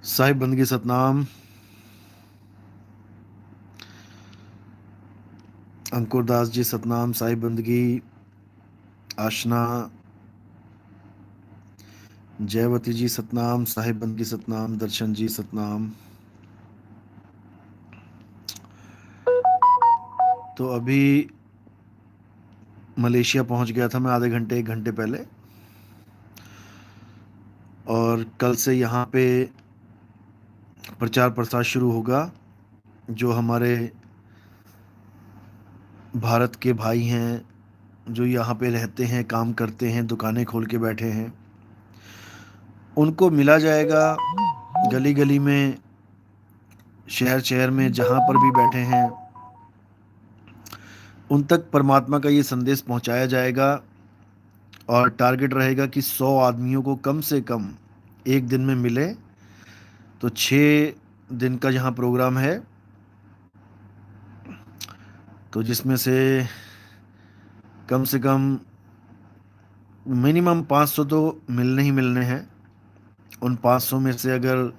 साहिब बंदगी सतनाम। अंकुर दास जी सतनाम। साहिब बंदगी आशना। जयवती जी सतनाम। साहिब बंदगी सतनाम। दर्शन जी सतनाम। तो अभी मलेशिया पहुंच गया था मैं आधे घंटे 1 घंटे पहले। और कल से यहाँ पे प्रचार प्रसार शुरू होगा। जो हमारे भारत के भाई हैं, जो यहाँ पे रहते हैं, काम करते हैं, दुकानें खोल के बैठे हैं, उनको मिला जाएगा। गली गली में, शहर शहर में, जहाँ पर भी बैठे हैं, उन तक परमात्मा का ये संदेश पहुंचाया जाएगा। और टारगेट रहेगा कि 100 आदमियों को कम से कम एक दिन में मिले। तो 6 दिन का यहाँ प्रोग्राम है। तो जिसमें से कम से कम मिनिमम 500 तो मिलने ही मिलने हैं। उन 500 में से अगर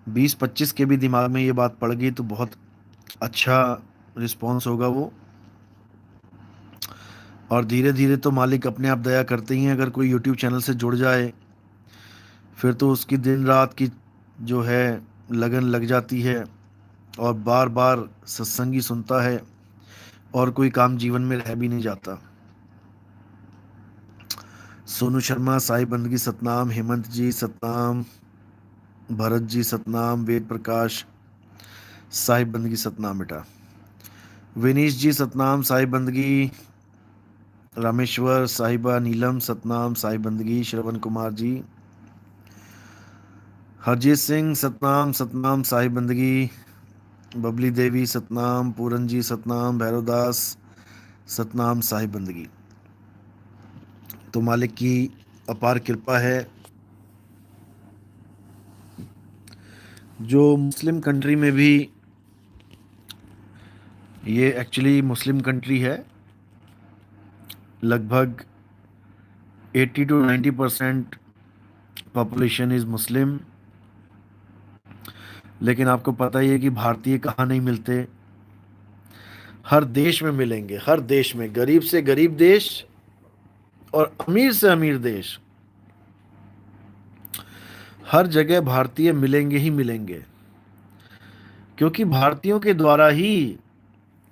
20-25 के भी दिमाग में ये बात पड़ गई तो बहुत अच्छा रिस्पॉन्स होगा वो। और धीरे धीरे तो मालिक अपने आप दया करते ही हैं। अगर कोई यूट्यूब चैनल से जुड़ जाए फिर तो उसकी दिन रात की जो है लगन लग जाती है, और बार बार सत्संगी सुनता है, और कोई काम जीवन में रह भी नहीं जाता। सोनू शर्मा साई बंदगी सतनाम। हेमंत जी सतनाम। भरत जी सतनाम। वेद प्रकाश साहिब बंदगी सतनाम बेटा। विनीश जी सतनाम साहिब बंदगी। रामेश्वर साहिबा नीलम सतनाम साहिब बंदगी। श्रवण कुमार जी। हरजीत सिंह सतनाम सतनाम साहिब बंदगी। बबली देवी सतनाम। पूरन जी सतनाम। भैरवदास सतनाम साहिब बंदगी। तो मालिक की अपार कृपा है। जो मुस्लिम कंट्री में भी, ये एक्चुअली मुस्लिम कंट्री है, लगभग 80 to 90% पॉपुलेशन इज़ मुस्लिम। लेकिन आपको पता ही है कि भारतीय कहाँ नहीं मिलते। हर देश में मिलेंगे, हर देश में, गरीब से गरीब देश और अमीर से अमीर देश, हर जगह भारतीय मिलेंगे ही मिलेंगे। क्योंकि भारतीयों के द्वारा ही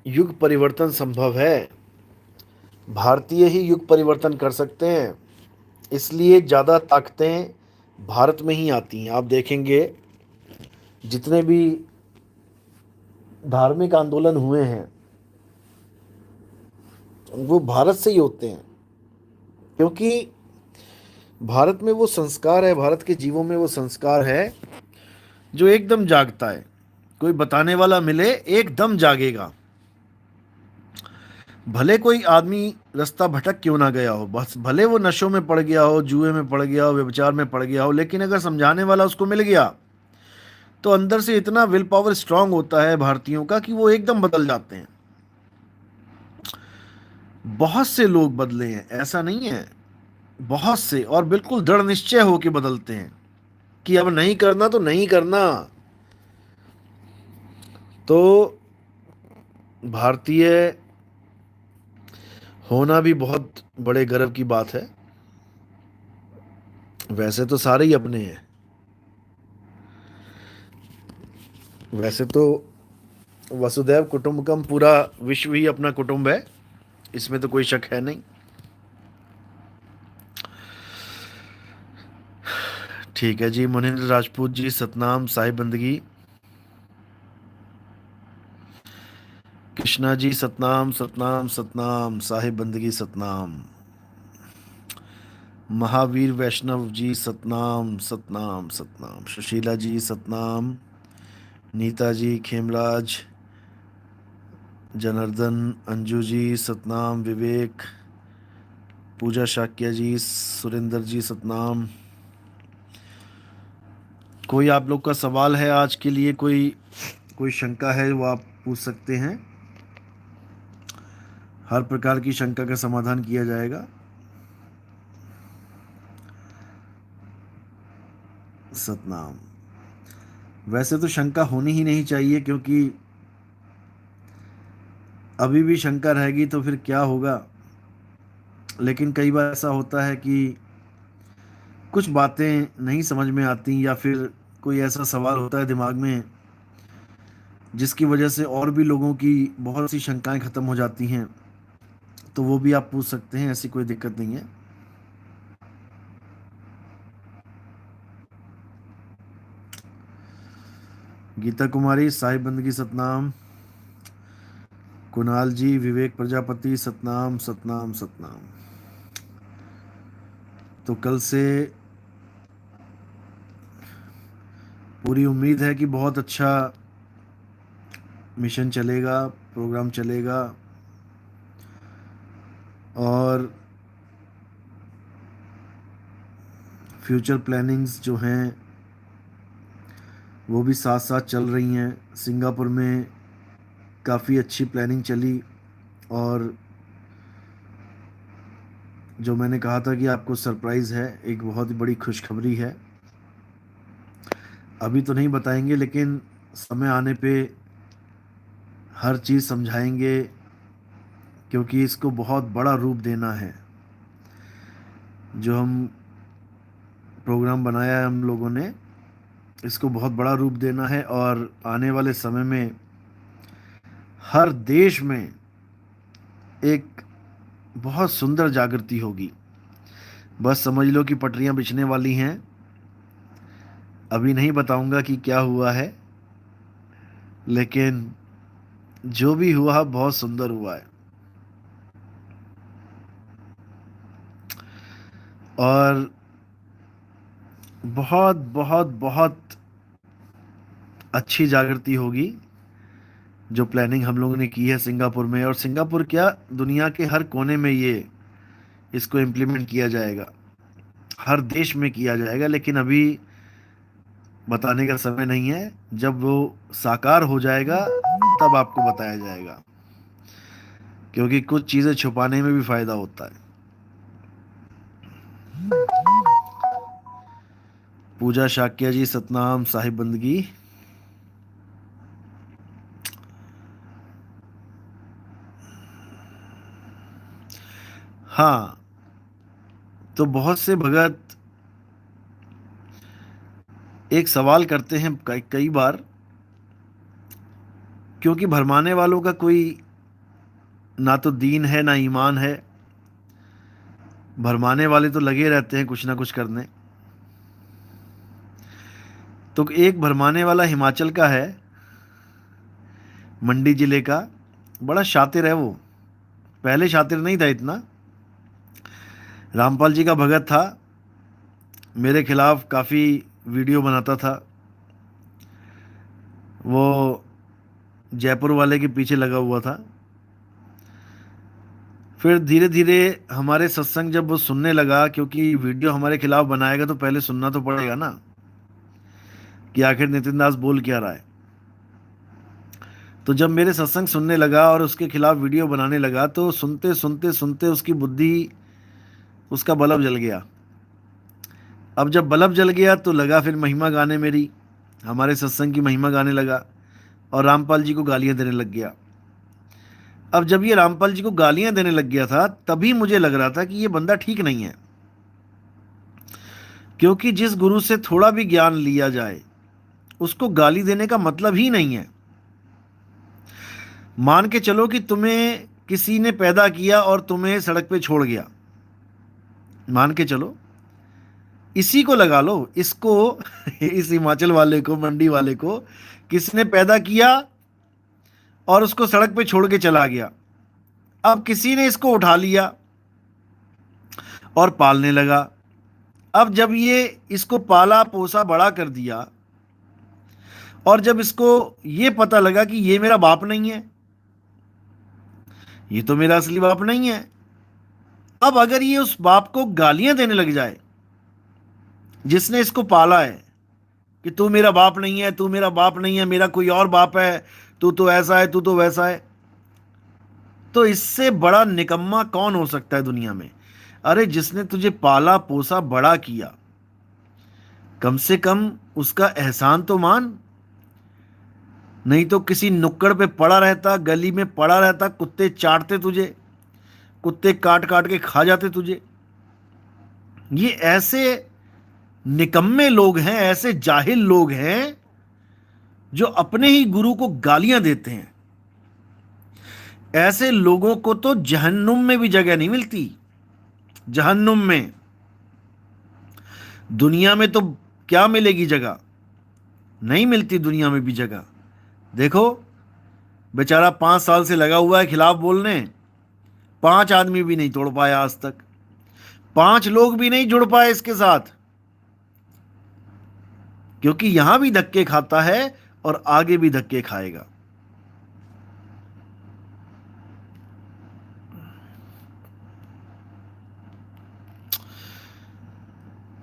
युग परिवर्तन संभव है। भारतीय ही युग परिवर्तन कर सकते हैं। इसलिए ज़्यादा ताकतें भारत में ही आती हैं। आप देखेंगे जितने भी धार्मिक आंदोलन हुए हैं वो भारत से ही होते हैं। क्योंकि भारत में वो संस्कार है, भारत के जीवों में वो संस्कार है जो एकदम जागता है। कोई बताने वाला मिले एकदम जागेगा। भले कोई आदमी रास्ता भटक क्यों ना गया हो, बस भले वो नशों में पड़ गया हो, जुए में पड़ गया हो, व्यभिचार में पड़ गया हो, लेकिन अगर समझाने वाला उसको मिल गया तो अंदर से इतना विल पावर स्ट्रांग होता है भारतीयों का कि वो एकदम बदल जाते हैं। बहुत से लोग बदले हैं, ऐसा नहीं है, बहुत से, और बिल्कुल दृढ़ निश्चय होकर बदलते हैं कि अब नहीं करना तो नहीं करना। तो भारतीय होना भी बहुत बड़े गर्व की बात है। वैसे तो सारे ही अपने हैं। वैसे तो वसुदैव कुटुंबकम, पूरा विश्व ही अपना कुटुंब है, इसमें तो कोई शक है नहीं। ठीक है जी। मुनिंद्र राजपूत जी सतनाम साहिब बंदगी। कृष्णा जी सतनाम सतनाम सतनाम साहिब बंदगी सतनाम। महावीर वैष्णव जी सतनाम सतनाम सतनाम। सुशीला जी सतनाम। नीता जी, खेमराज, जनार्दन, अंजू जी सतनाम। विवेक, पूजा शाक्य जी, सुरेंद्र जी सतनाम। कोई आप लोग का सवाल है आज के लिए, कोई कोई शंका है वो आप पूछ सकते हैं। हर प्रकार की शंका का समाधान किया जाएगा। सतनाम। वैसे तो शंका होनी ही नहीं चाहिए, क्योंकि अभी भी शंका रहेगी तो फिर क्या होगा। लेकिन कई बार ऐसा होता है कि कुछ बातें नहीं समझ में आती, या फिर कोई ऐसा सवाल होता है दिमाग में जिसकी वजह से और भी लोगों की बहुत सी शंकाएं खत्म हो जाती हैं। तो वो भी आप पूछ सकते हैं, ऐसी कोई दिक्कत नहीं है। गीता कुमारी, साहिब बंदगी सतनाम। कुणाल जी, विवेक प्रजापति, सतनाम सतनाम सतनाम। तो कल से पूरी उम्मीद है कि बहुत अच्छा मिशन चलेगा, प्रोग्राम चलेगा, और फ्यूचर प्लानिंग्स जो हैं वो भी साथ साथ चल रही हैं। सिंगापुर में काफ़ी अच्छी प्लानिंग चली, और जो मैंने कहा था कि आपको सरप्राइज़ है, एक बहुत ही बड़ी खुशखबरी है। अभी तो नहीं बताएंगे, लेकिन समय आने पे हर चीज़ समझाएंगे, क्योंकि इसको बहुत बड़ा रूप देना है। जो हम प्रोग्राम बनाया है हम लोगों ने, इसको बहुत बड़ा रूप देना है, और आने वाले समय में हर देश में एक बहुत सुंदर जागृति होगी। बस समझ लो कि पटरियां बिछने वाली हैं। अभी नहीं बताऊंगा कि क्या हुआ है, लेकिन जो भी हुआ बहुत सुंदर हुआ है। और बहुत बहुत बहुत अच्छी जागृति होगी जो प्लानिंग हम लोगों ने की है सिंगापुर में। और सिंगापुर क्या, दुनिया के हर कोने में ये इसको इम्प्लीमेंट किया जाएगा, हर देश में किया जाएगा। लेकिन अभी बताने का समय नहीं है। जब वो साकार हो जाएगा तब आपको बताया जाएगा, क्योंकि कुछ चीज़ें छुपाने में भी फायदा होता है। पूजा शाक्या जी, सतनाम साहिब बंदगी। हाँ, तो बहुत से भगत एक सवाल करते हैं कई बार, क्योंकि भरमाने वालों का कोई ना तो दीन है ना ईमान है। भरमाने वाले तो लगे रहते हैं कुछ ना कुछ करने। तो एक भरमाने वाला हिमाचल का है, मंडी जिले का, बड़ा शातिर है वो। पहले शातिर नहीं था इतना। रामपाल जी का भगत था, मेरे खिलाफ काफ़ी वीडियो बनाता था। वो जयपुर वाले के पीछे लगा हुआ था। फिर धीरे धीरे हमारे सत्संग जब वो सुनने लगा, क्योंकि वीडियो हमारे खिलाफ बनाएगा तो पहले सुनना तो पड़ेगा ना कि आखिर नितिन दास बोल क्या रहा है। तो जब मेरे सत्संग सुनने लगा और उसके खिलाफ वीडियो बनाने लगा, तो सुनते सुनते सुनते उसकी बुद्धि, उसका बल्ब जल गया। अब जब बल्ब जल गया तो लगा फिर महिमा गाने, मेरी हमारे सत्संग की महिमा गाने लगा, और रामपाल जी को गालियां देने लग गया। अब जब ये रामपाल जी को गालियां देने लग गया था, तभी मुझे लग रहा था कि ये बंदा ठीक नहीं है। क्योंकि जिस गुरु से थोड़ा भी ज्ञान लिया जाए उसको गाली देने का मतलब ही नहीं है। मान के चलो कि तुम्हें किसी ने पैदा किया और तुम्हें सड़क पे छोड़ गया, मान के चलो, इसी को लगा लो, इसको इस हिमाचल वाले को, मंडी वाले को किसने पैदा किया और उसको सड़क पे छोड़ के चला गया। अब किसी ने इसको उठा लिया और पालने लगा। अब जब ये इसको पाला पोसा बड़ा कर दिया, और जब इसको ये पता लगा कि ये मेरा बाप नहीं है, ये तो मेरा असली बाप नहीं है, अब अगर ये उस बाप को गालियां देने लग जाए जिसने इसको पाला है, कि तू मेरा बाप नहीं है, तू मेरा बाप नहीं है, मेरा कोई और बाप है, तू तो ऐसा है, तू तो वैसा है, तो इससे बड़ा निकम्मा कौन हो सकता है दुनिया में। अरे जिसने तुझे पाला पोसा बड़ा किया, कम से कम उसका एहसान तो मान। नहीं तो किसी नुक्कड़ पे पड़ा रहता, गली में पड़ा रहता, कुत्ते चाटते तुझे, कुत्ते काट काट के खा जाते तुझे। ये ऐसे निकम्मे लोग हैं, ऐसे जाहिल लोग हैं जो अपने ही गुरु को गालियां देते हैं। ऐसे लोगों को तो जहन्नुम में भी जगह नहीं मिलती। जहन्नुम में, दुनिया में तो क्या मिलेगी जगह, नहीं मिलती दुनिया में भी जगह। देखो, बेचारा 5 साल से लगा हुआ है खिलाफ बोलने, 5 आदमी भी नहीं तोड़ पाया आज तक, 5 लोग भी नहीं जुड़ पाए इसके साथ, क्योंकि यहां भी धक्के खाता है और आगे भी धक्के खाएगा।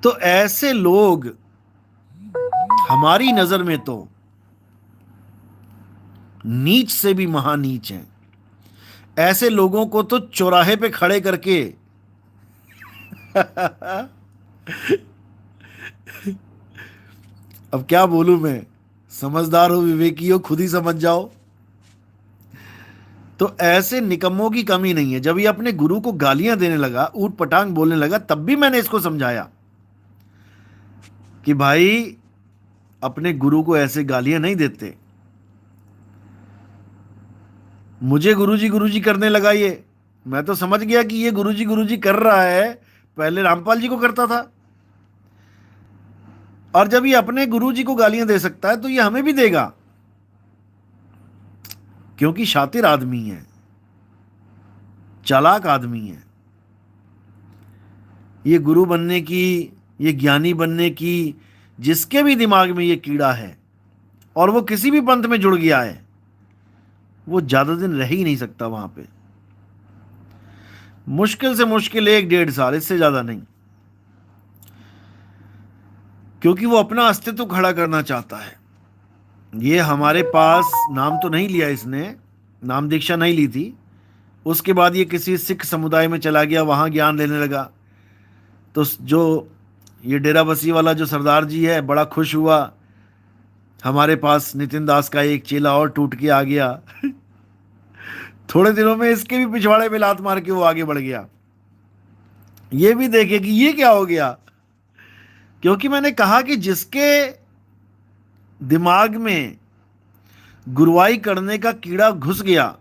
तो ऐसे लोग हमारी नजर में तो नीच से भी महानीच हैं। ऐसे लोगों को तो चौराहे पे खड़े करके अब क्या बोलूं मैं, समझदार हो, विवेकी हो, खुद ही समझ जाओ। तो ऐसे निकम्मों की कमी नहीं है। जब ये अपने गुरु को गालियां देने लगा, ऊट पटांग बोलने लगा, तब भी मैंने इसको समझाया कि भाई, अपने गुरु को ऐसे गालियां नहीं देते। मुझे गुरुजी करने लगा ये, मैं तो समझ गया कि ये गुरुजी कर रहा है, पहले रामपाल जी को करता था। और जब ये अपने गुरुजी को गालियां दे सकता है तो ये हमें भी देगा, क्योंकि शातिर आदमी है, चालाक आदमी है। ये गुरु बनने की, ये ज्ञानी बनने की, जिसके भी दिमाग में ये कीड़ा है और वो किसी भी पंथ में जुड़ गया है, वो ज्यादा दिन रह ही नहीं सकता वहां पे। मुश्किल से मुश्किल 1-1.5 साल, इससे ज्यादा नहीं, क्योंकि वो अपना अस्तित्व खड़ा करना चाहता है। ये हमारे पास नाम तो नहीं लिया इसने, नाम दीक्षा नहीं ली थी। उसके बाद ये किसी सिख समुदाय में चला गया, वहां ज्ञान लेने लगा। तो जो ये डेरा बसी वाला जो सरदार जी है, बड़ा खुश हुआ, हमारे पास नितिन दास का एक चेला और टूट के आ गया। थोड़े दिनों में इसके भी पिछवाड़े में लात मार के वो आगे बढ़ गया। ये भी देखे कि ये क्या हो गया, क्योंकि मैंने कहा कि जिसके दिमाग में गुरुवाई करने का कीड़ा घुस गया,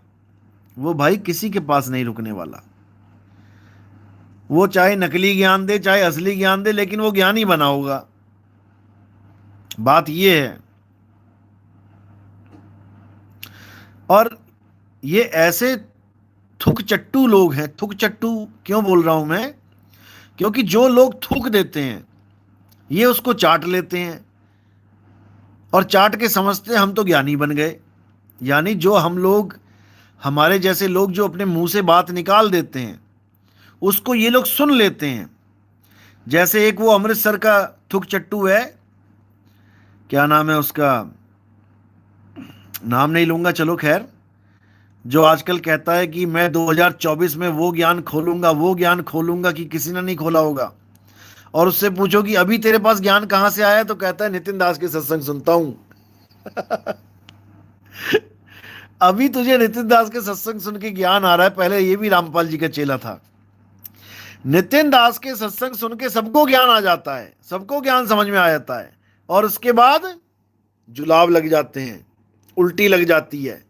वो भाई किसी के पास नहीं रुकने वाला। वो चाहे नकली ज्ञान दे, चाहे असली ज्ञान दे, लेकिन वो ज्ञान ही बना होगा। बात ये है। और ये ऐसे थुक चट्टू लोग हैं। थुक चट्टू क्यों बोल रहा हूं मैं, क्योंकि जो लोग थूक देते हैं, ये उसको चाट लेते हैं और चाट के समझते हैं हम तो ज्ञानी बन गए। यानी जो हम लोग, हमारे जैसे लोग जो अपने मुंह से बात निकाल देते हैं, उसको ये लोग सुन लेते हैं। जैसे एक वो अमृतसर का थुक चट्टू है, क्या नाम है उसका, नाम नहीं लूंगा, चलो खैर, जो आजकल कहता है कि मैं 2024 में वो ज्ञान खोलूंगा, वो ज्ञान खोलूंगा कि किसी ने नहीं खोला होगा। और उससे पूछो कि अभी तेरे पास ज्ञान कहां से आया, तो कहता है नितिन दास के सत्संग सुनता हूं। अभी तुझे नितिन दास के सत्संग सुन के ज्ञान आ रहा है, पहले ये भी रामपाल जी का चेला था। नितिन दास के सत्संग सुन के सबको ज्ञान आ जाता है, सबको ज्ञान समझ में आ जाता है, और उसके बाद जुलाब लग जाते हैं, उल्टी लग जाती है।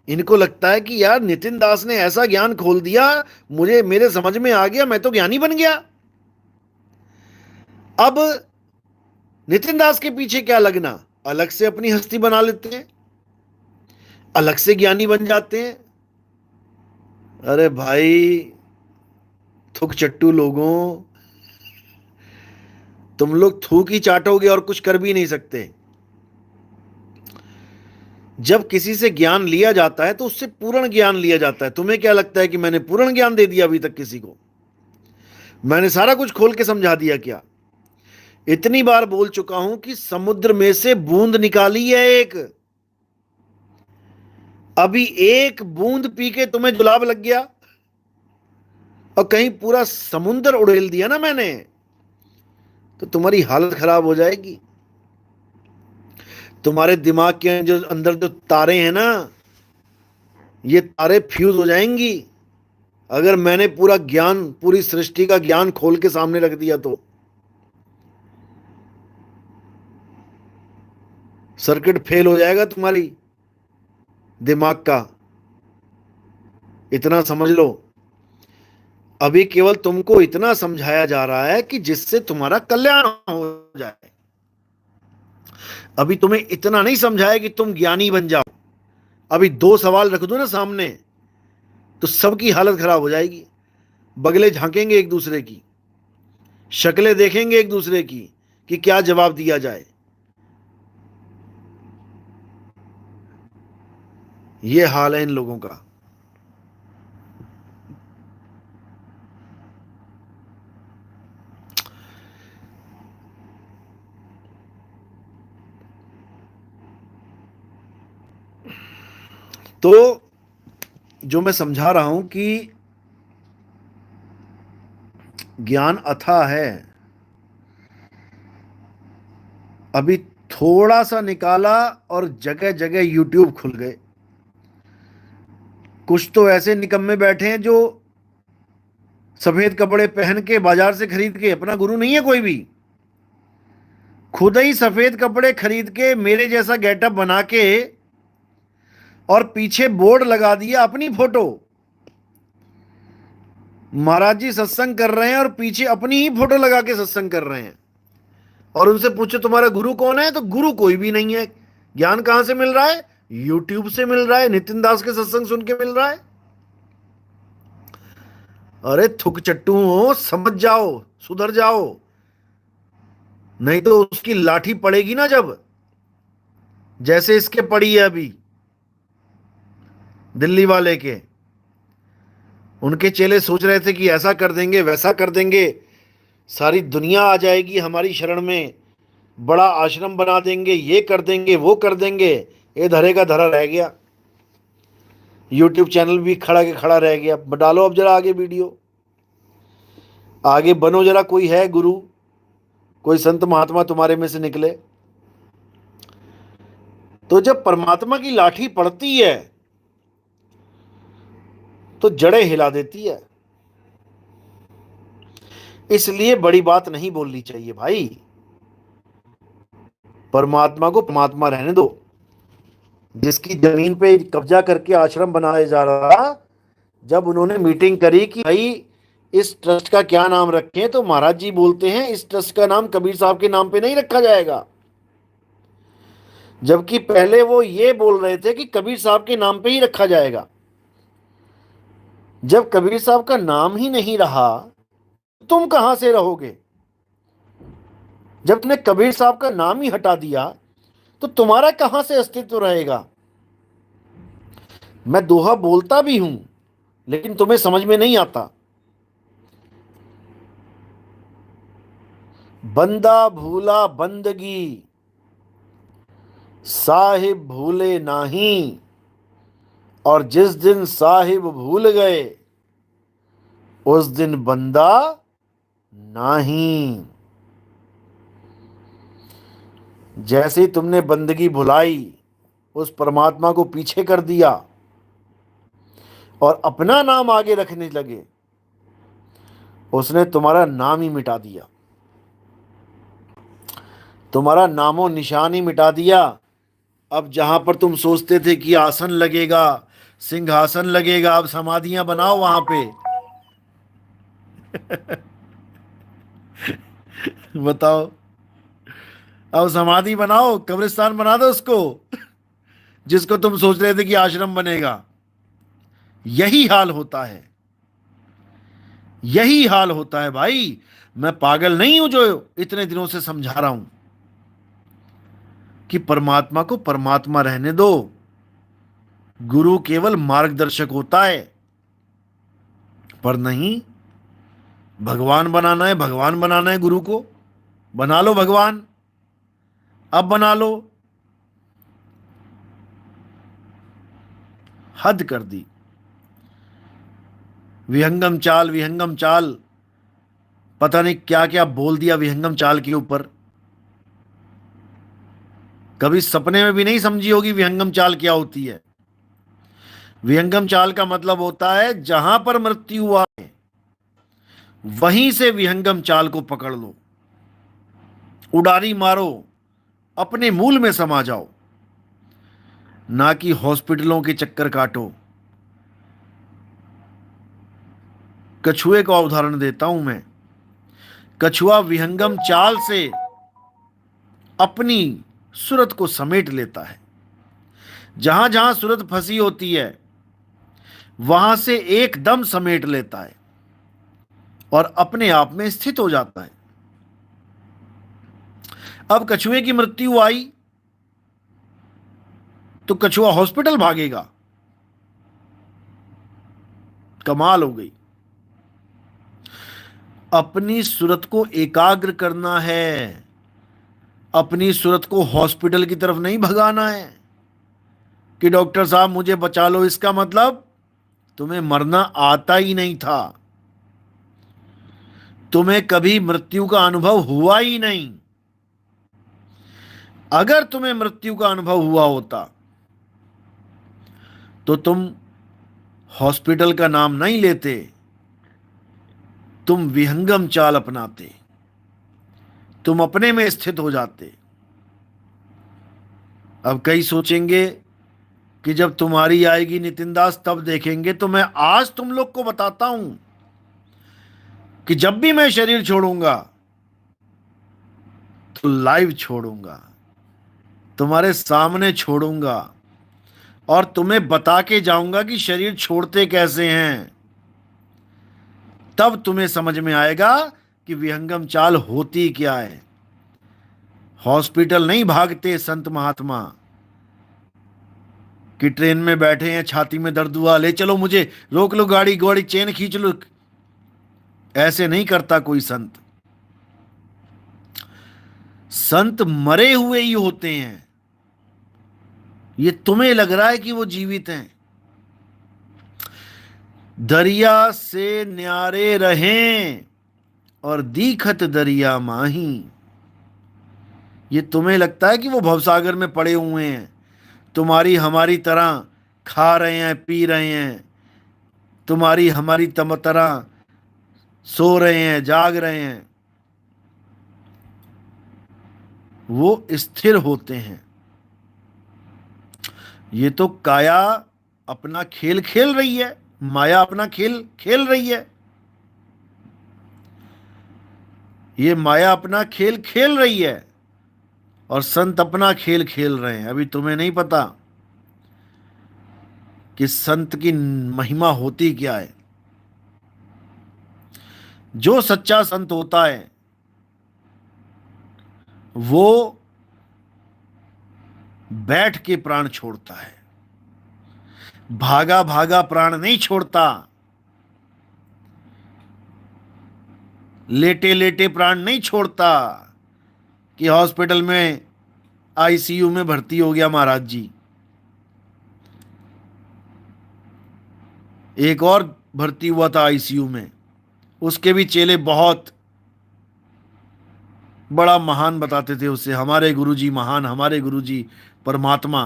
इनको लगता है कि यार नितिन दास ने ऐसा ज्ञान खोल दिया, मुझे, मेरे समझ में आ गया, मैं तो ज्ञानी बन गया। अब नितिन दास के पीछे क्या लगना, अलग से अपनी हस्ती बना लेते हैं, अलग से ज्ञानी बन जाते हैं। अरे भाई, थुक चट्टू लोगों, तुम लोग थूक ही चाटोगे और कुछ कर भी नहीं सकते। जब किसी से ज्ञान लिया जाता है तो उससे पूर्ण ज्ञान लिया जाता है। तुम्हें क्या लगता है कि मैंने पूर्ण ज्ञान दे दिया अभी तक किसी को? मैंने सारा कुछ खोल के समझा दिया क्या? इतनी बार बोल चुका हूं कि समुद्र में से बूंद निकाली है एक, अभी एक बूंद पी के तुम्हें जुलाब लग गया और कहीं पूरा समुद्र उड़ेल दिया ना मैंने, तो तुम्हारी हालत खराब हो जाएगी। तुम्हारे दिमाग के जो अंदर जो तारे हैं ना, ये तारे फ्यूज हो जाएंगी अगर मैंने पूरा ज्ञान, पूरी सृष्टि का ज्ञान खोल के सामने रख दिया तो। सर्किट फेल हो जाएगा तुम्हारी दिमाग का, इतना समझ लो। अभी केवल तुमको इतना समझाया जा रहा है कि जिससे तुम्हारा कल्याण हो जाए। अभी तुम्हें इतना नहीं समझाया कि तुम ज्ञानी बन जाओ। अभी दो सवाल रख दो ना सामने, तो सबकी हालत खराब हो जाएगी। बगले झांकेंगे एक दूसरे की, शक्लें देखेंगे एक दूसरे की कि क्या जवाब दिया जाए। ये हाल है इन लोगों का। तो जो मैं समझा रहा हूं कि ज्ञान अथाह है। अभी थोड़ा सा निकाला और जगह जगह यूट्यूब खुल गए। कुछ तो ऐसे निकम्मे बैठे हैं जो सफेद कपड़े पहन के बाजार से खरीद के, अपना गुरु नहीं है कोई भी, खुद ही सफेद कपड़े खरीद के मेरे जैसा गेटअप बना के और पीछे बोर्ड लगा दिया अपनी फोटो। महाराज जी सत्संग कर रहे हैं और पीछे अपनी ही फोटो लगा के सत्संग कर रहे हैं। और उनसे पूछो तुम्हारा गुरु कौन है, तो गुरु कोई भी नहीं है। ज्ञान कहां से मिल रहा है? यूट्यूब से मिल रहा है, नितिन दास के सत्संग सुन के मिल रहा है। अरे थुक चट्टू हो, समझ जाओ, सुधर जाओ, नहीं तो उसकी लाठी पड़ेगी ना, जब जैसे इसके पड़ी है अभी दिल्ली वाले के। उनके चेले सोच रहे थे कि ऐसा कर देंगे, वैसा कर देंगे, सारी दुनिया आ जाएगी हमारी शरण में, बड़ा आश्रम बना देंगे, ये कर देंगे, वो कर देंगे। ये धरे का धरा रह गया। यूट्यूब चैनल भी खड़ा के खड़ा रह गया। डालो अब जरा आगे वीडियो, आगे बनो जरा। कोई है गुरु, कोई संत महात्मा तुम्हारे में से निकले। तो जब परमात्मा की लाठी पड़ती है तो जड़ें हिला देती है। इसलिए बड़ी बात नहीं बोलनी चाहिए भाई। परमात्मा को परमात्मा रहने दो। जिसकी जमीन पे कब्जा करके आश्रम बनाया जा रहा, जब उन्होंने मीटिंग करी कि भाई इस ट्रस्ट का क्या नाम रखें, तो महाराज जी बोलते हैं इस ट्रस्ट का नाम कबीर साहब के नाम पे नहीं रखा जाएगा। जबकि पहले वो ये बोल रहे थे कि कबीर साहब के नाम पे ही रखा जाएगा। जब कबीर साहब का नाम ही नहीं रहा, तुम कहां से रहोगे? जब तुमने कबीर साहब का नाम ही हटा दिया, तो तुम्हारा कहां से अस्तित्व रहेगा? मैं दोहा बोलता भी हूं, लेकिन तुम्हें समझ में नहीं आता। बंदा भूला बंदगी, साहिब भूले नाही, और जिस दिन साहिब भूल गए उस दिन बंदा नाही। जैसे ही तुमने बंदगी भुलाई, उस परमात्मा को पीछे कर दिया और अपना नाम आगे रखने लगे, उसने तुम्हारा नाम ही मिटा दिया, तुम्हारा नामो निशान ही मिटा दिया। अब जहां पर तुम सोचते थे कि आसन लगेगा, सिंहासन लगेगा, अब समाधियां बनाओ वहां पे। बताओ, अब समाधि बनाओ, कब्रिस्तान बना दो उसको, जिसको तुम सोच रहे थे कि आश्रम बनेगा। यही हाल होता है, यही हाल होता है भाई। मैं पागल नहीं हूं जो इतने दिनों से समझा रहा हूं कि परमात्मा को परमात्मा रहने दो। गुरु केवल मार्गदर्शक होता है, पर नहीं, भगवान बनाना है, भगवान बनाना है गुरु को। बना लो भगवान, अब बना लो। हद कर दी। विहंगम चाल, विहंगम चाल, पता नहीं क्या क्या बोल दिया विहंगम चाल के ऊपर। कभी सपने में भी नहीं समझी होगी विहंगम चाल क्या होती है। विहंगम चाल का मतलब होता है जहां पर मृत्यु आए वहीं से विहंगम चाल को पकड़ लो, उड़ारी मारो, अपने मूल में समा जाओ, ना कि हॉस्पिटलों के चक्कर काटो। कछुए का उदाहरण देता हूं मैं। कछुआ विहंगम चाल से अपनी सूरत को समेट लेता है। जहां जहां सूरत फंसी होती है वहां से एकदम समेट लेता है और अपने आप में स्थित हो जाता है। अब कछुए की मृत्यु आई तो कछुआ हॉस्पिटल भागेगा? कमाल हो गई। अपनी सूरत को एकाग्र करना है, अपनी सूरत को हॉस्पिटल की तरफ नहीं भगाना है कि डॉक्टर साहब मुझे बचा लो। इसका मतलब तुम्हें मरना आता ही नहीं था, तुम्हें कभी मृत्यु का अनुभव हुआ ही नहीं। अगर तुम्हें मृत्यु का अनुभव हुआ होता तो तुम हॉस्पिटल का नाम नहीं लेते, तुम विहंगम चाल अपनाते, तुम अपने में स्थित हो जाते। अब कई सोचेंगे कि जब तुम्हारी आएगी नितिन दास तब देखेंगे। तो मैं आज तुम लोग को बताता हूं कि जब भी मैं शरीर छोड़ूंगा तो लाइव छोड़ूंगा, तुम्हारे सामने छोड़ूंगा और तुम्हें बता के जाऊंगा कि शरीर छोड़ते कैसे हैं। तब तुम्हें समझ में आएगा कि विहंगम चाल होती क्या है। हॉस्पिटल नहीं भागते संत महात्मा कि ट्रेन में बैठे हैं, छाती में दर्द हुआ, ले चलो मुझे, रोक लो गाड़ी, गाड़ी चेन खींच लो। ऐसे नहीं करता कोई संत। संत मरे हुए ही होते हैं। ये तुम्हें लग रहा है कि वो जीवित हैं। दरिया से न्यारे रहें और दीखत दरिया माही। ये तुम्हें लगता है कि वो भवसागर में पड़े हुए हैं, तुम्हारी हमारी तरह खा रहे हैं, पी रहे हैं, तुम्हारी हमारी तरह सो रहे हैं, जाग रहे हैं। वो स्थिर होते हैं। ये तो काया अपना खेल खेल रही है, माया अपना खेल खेल रही है। ये माया अपना खेल खेल रही है और संत अपना खेल खेल रहे हैं। अभी तुम्हें नहीं पता कि संत की महिमा होती क्या है। जो सच्चा संत होता है वो बैठ के प्राण छोड़ता है, भागा भागा प्राण नहीं छोड़ता, लेटे लेटे प्राण नहीं छोड़ता कि हॉस्पिटल में आईसीयू में भर्ती हो गया महाराज जी। एक और भर्ती हुआ था आईसीयू में, उसके भी चेले बहुत बड़ा महान बताते थे उसे, हमारे गुरुजी महान, हमारे गुरुजी परमात्मा।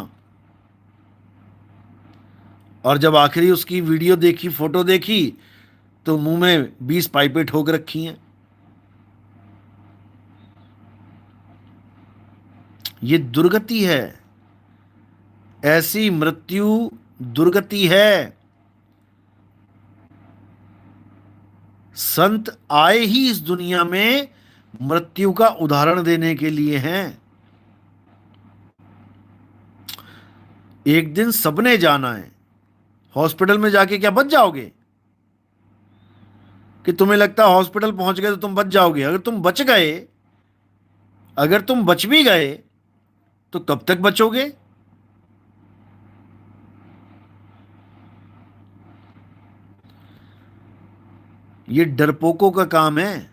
और जब आखिरी उसकी वीडियो देखी, फोटो देखी, तो मुंह में 20 पाइपें ठोक रखी हैं। ये दुर्गति है, ऐसी मृत्यु दुर्गति है। संत आए ही इस दुनिया में मृत्यु का उदाहरण देने के लिए हैं। एक दिन सबने जाना है। हॉस्पिटल में जाके क्या बच जाओगे? कि तुम्हें लगता है हॉस्पिटल पहुंच गए तो तुम बच जाओगे? अगर तुम बच गए, अगर तुम बच भी गए तो कब तक बचोगे? ये डरपोकों का काम है,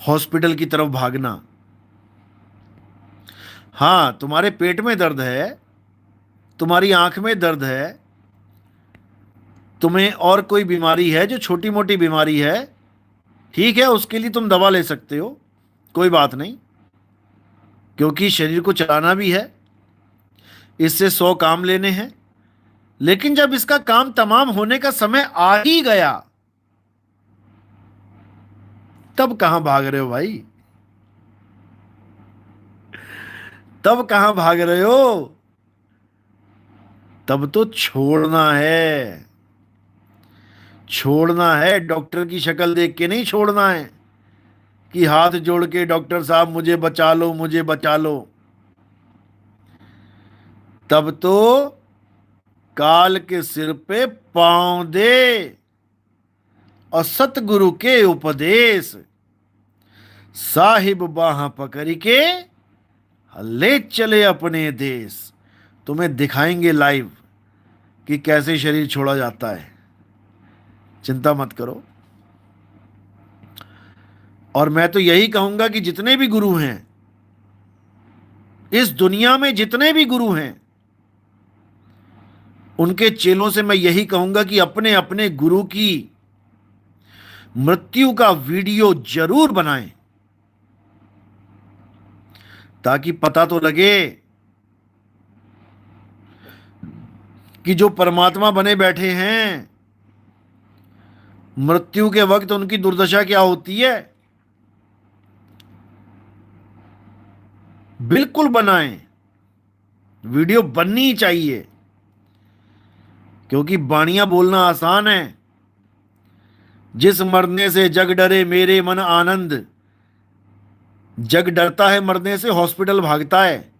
हॉस्पिटल की तरफ भागना। हां, तुम्हारे पेट में दर्द है, तुम्हारी आंख में दर्द है, तुम्हें और कोई बीमारी है जो छोटी मोटी बीमारी है, ठीक है, उसके लिए तुम दवा ले सकते हो, कोई बात नहीं, क्योंकि शरीर को चलाना भी है, इससे 100 काम लेने हैं। लेकिन जब इसका काम तमाम होने का समय आ ही गया, तब कहां भाग रहे हो भाई? तब कहां भाग रहे हो? तब तो छोड़ना है। छोड़ना है, डॉक्टर की शक्ल देख के नहीं छोड़ना है कि हाथ जोड़ के डॉक्टर साहब मुझे बचा लो, मुझे बचा लो। तब तो काल के सिर पे पांव दे और सतगुरु के उपदेश, साहिब बाह पकड़ के ले चले अपने देश। तुम्हें दिखाएंगे लाइव कि कैसे शरीर छोड़ा जाता है, चिंता मत करो। और मैं तो यही कहूंगा कि जितने भी गुरु हैं इस दुनिया में, जितने भी गुरु हैं, उनके चेलों से मैं यही कहूंगा कि अपने अपने गुरु की मृत्यु का वीडियो जरूर बनाएं, ताकि पता तो लगे कि जो परमात्मा बने बैठे हैं, मृत्यु के वक्त उनकी दुर्दशा क्या होती है। बिल्कुल बनाएं, वीडियो बननी ही चाहिए, क्योंकि बाणियां बोलना आसान है। जिस मरने से जग डरे मेरे मन आनंद, जग डरता है मरने से, हॉस्पिटल भागता है,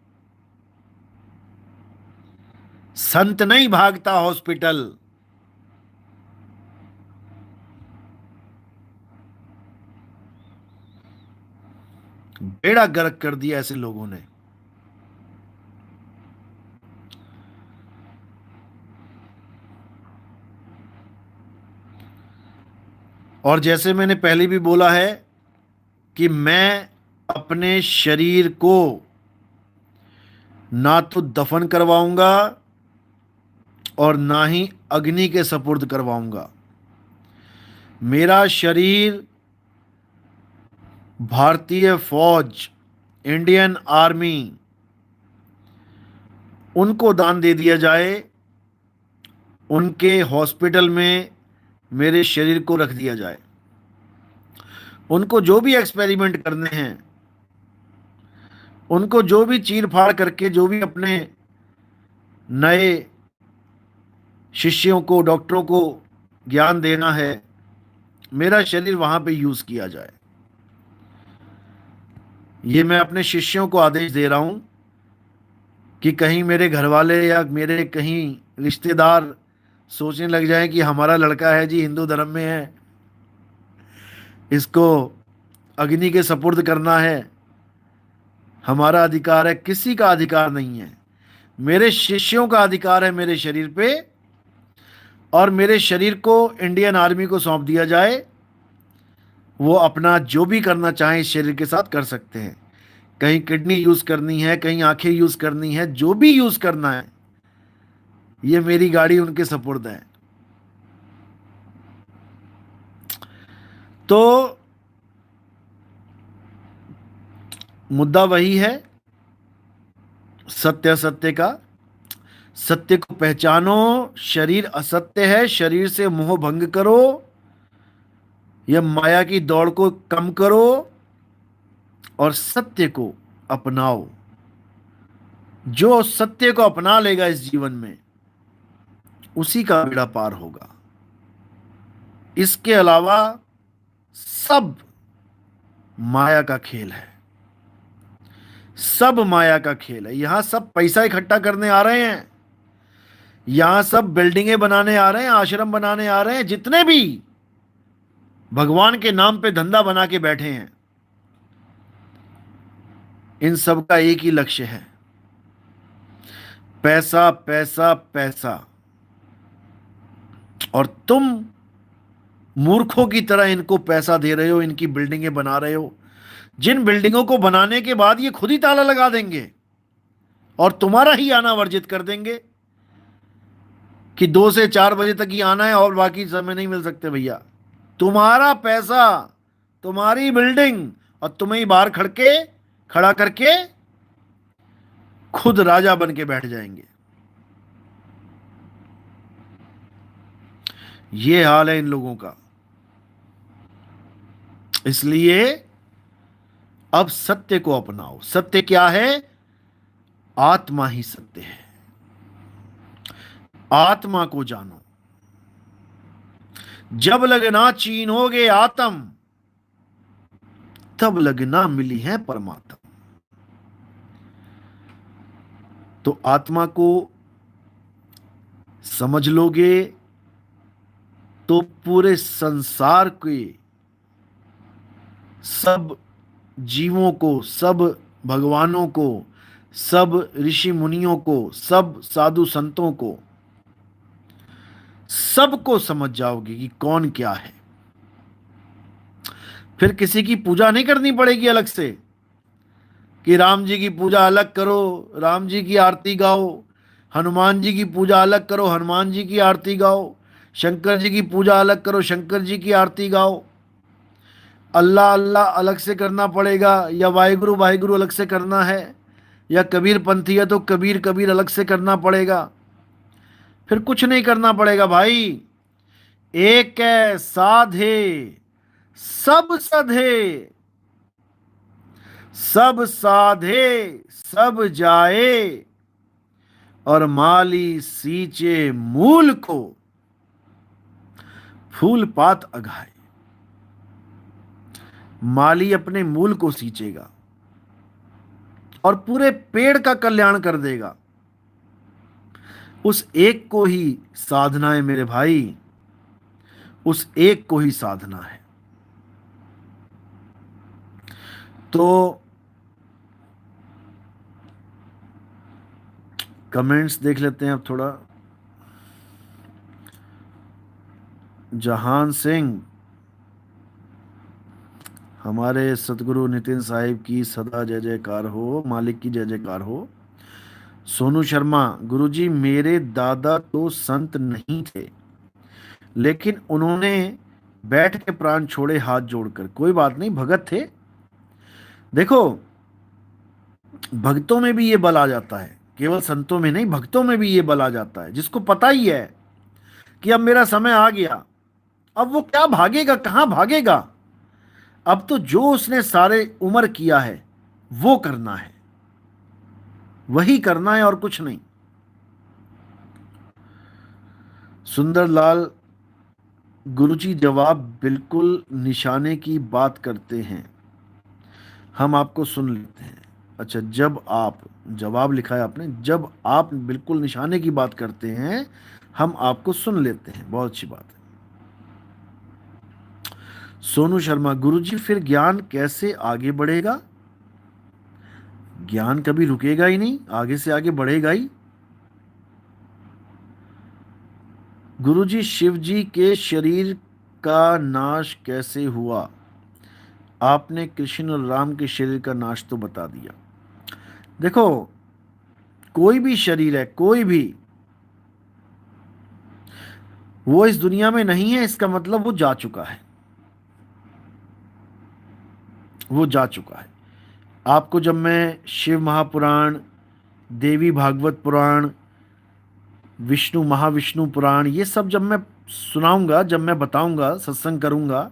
संत नहीं भागता हॉस्पिटल। बेड़ा गर्क कर दिया ऐसे लोगों ने। और जैसे मैंने पहले भी बोला है कि मैं अपने शरीर को ना तो दफन करवाऊंगा और ना ही अग्नि के सपुर्द करवाऊंगा। मेरा शरीर भारतीय फौज, इंडियन आर्मी, उनको दान दे दिया जाए, उनके हॉस्पिटल में मेरे शरीर को रख दिया जाए। उनको जो भी एक्सपेरिमेंट करने हैं, उनको जो भी चीर फाड़ करके, जो भी अपने नए शिष्यों को, डॉक्टरों को ज्ञान देना है, मेरा शरीर वहां पे यूज किया जाए। ये मैं अपने शिष्यों को आदेश दे रहा हूं कि कहीं मेरे घर वाले या मेरे कहीं रिश्तेदार सोचने लग जाएं कि हमारा लड़का है जी, हिंदू धर्म में है, इसको अग्नि के सपुर्द करना है, हमारा अधिकार है। किसी का अधिकार नहीं है, मेरे शिष्यों का अधिकार है मेरे शरीर पे, और मेरे शरीर को इंडियन आर्मी को सौंप दिया जाए। वो अपना जो भी करना चाहें इस शरीर के साथ कर सकते हैं। कहीं किडनी यूज करनी है, कहीं आंखें यूज करनी है, जो भी यूज करना है, ये मेरी गाड़ी उनके सपुर्द है। तो मुद्दा वही है, सत्य असत्य का। सत्य को पहचानो, शरीर असत्य है, शरीर से मोह भंग करो, यह माया की दौड़ को कम करो और सत्य को अपनाओ। जो सत्य को अपना लेगा इस जीवन में, उसी का बेड़ा पार होगा। इसके अलावा सब माया का खेल है, सब माया का खेल है। यहां सब पैसा इकट्ठा करने आ रहे हैं, यहां सब बिल्डिंगें बनाने आ रहे हैं, आश्रम बनाने आ रहे हैं, जितने भी भगवान के नाम पे धंधा बना के बैठे हैं, इन सब का एक ही लक्ष्य है, पैसा पैसा पैसा। और तुम मूर्खों की तरह इनको पैसा दे रहे हो, इनकी बिल्डिंगें बना रहे हो, जिन बिल्डिंगों को बनाने के बाद ये खुद ही ताला लगा देंगे और तुम्हारा ही आना वर्जित कर देंगे कि 2 से 4 बजे तक ही आना है और बाकी समय नहीं मिल सकते। भैया, तुम्हारा पैसा, तुम्हारी बिल्डिंग, और तुम्हें ही बाहर खड़ा करके खुद राजा बन के बैठ जाएंगे। ये हाल है इन लोगों का। इसलिए अब सत्य को अपनाओ। सत्य क्या है? आत्मा ही सत्य है। आत्मा को जानो। जब लगना चीनोगे आत्म, तब लगना मिली है परमात्मा। तो आत्मा को समझ लोगे तो पूरे संसार के सब जीवों को, सब भगवानों को, सब ऋषि मुनियों को, सब साधु संतों को, सबको समझ जाओगे कि कौन क्या है। फिर किसी की पूजा नहीं करनी पड़ेगी अलग से कि राम जी की पूजा अलग करो, राम जी की आरती गाओ, हनुमान जी की पूजा अलग करो, हनुमान जी की आरती गाओ, शंकर जी की पूजा अलग करो, शंकर जी की आरती गाओ। अल्लाह अल्लाह अलग से करना पड़ेगा, या वाहिगुरु वाहिगुरु अलग से करना है, या कबीर पंथी है तो कबीर कबीर अलग से करना पड़ेगा। फिर कुछ नहीं करना पड़ेगा भाई। एक है साधे सब सधे, सब साधे सब जाए, और माली सींचे मूल को, फूल पात अघाए। माली अपने मूल को सींचेगा और पूरे पेड़ का कल्याण कर देगा। उस एक को ही साधना है मेरे भाई, उस एक को ही साधना है। तो कमेंट्स देख लेते हैं अब थोड़ा। जहान सिंह, हमारे सतगुरु नितिन साहिब की सदा जय जयकार हो, मालिक की जय जयकार हो। सोनू शर्मा, गुरुजी मेरे दादा तो संत नहीं थे, लेकिन उन्होंने बैठ के प्राण छोड़े हाथ जोड़कर। कोई बात नहीं, भगत थे। देखो, भक्तों में भी ये बल आ जाता है, केवल संतों में नहीं, भक्तों में भी ये बल आ जाता है, जिसको पता ही है कि अब मेरा समय आ गया। अब वो क्या भागेगा, कहां भागेगा? अब तो जो उसने सारे उम्र किया है वो करना है, वही करना है और कुछ नहीं। सुंदरलाल, गुरुजी जवाब बिल्कुल निशाने की बात करते हैं, हम आपको सुन लेते हैं। अच्छा, जब आप, जवाब लिखा है आपने, जब आप बिल्कुल निशाने की बात करते हैं हम आपको सुन लेते हैं। बहुत अच्छी बात है। सोनू शर्मा, गुरुजी फिर ज्ञान कैसे आगे बढ़ेगा? ज्ञान कभी रुकेगा ही नहीं, आगे से आगे बढ़ेगा ही। गुरुजी शिव जी के शरीर का नाश कैसे हुआ? आपने कृष्ण और राम के शरीर का नाश तो बता दिया। देखो, कोई भी शरीर है, कोई भी, वो इस दुनिया में नहीं है इसका मतलब वो जा चुका है, वो जा चुका है। आपको जब मैं शिव महापुराण, देवी भागवत पुराण, विष्णु महाविष्णु पुराण, ये सब जब मैं सुनाऊंगा, जब मैं बताऊंगा, सत्संग करूंगा,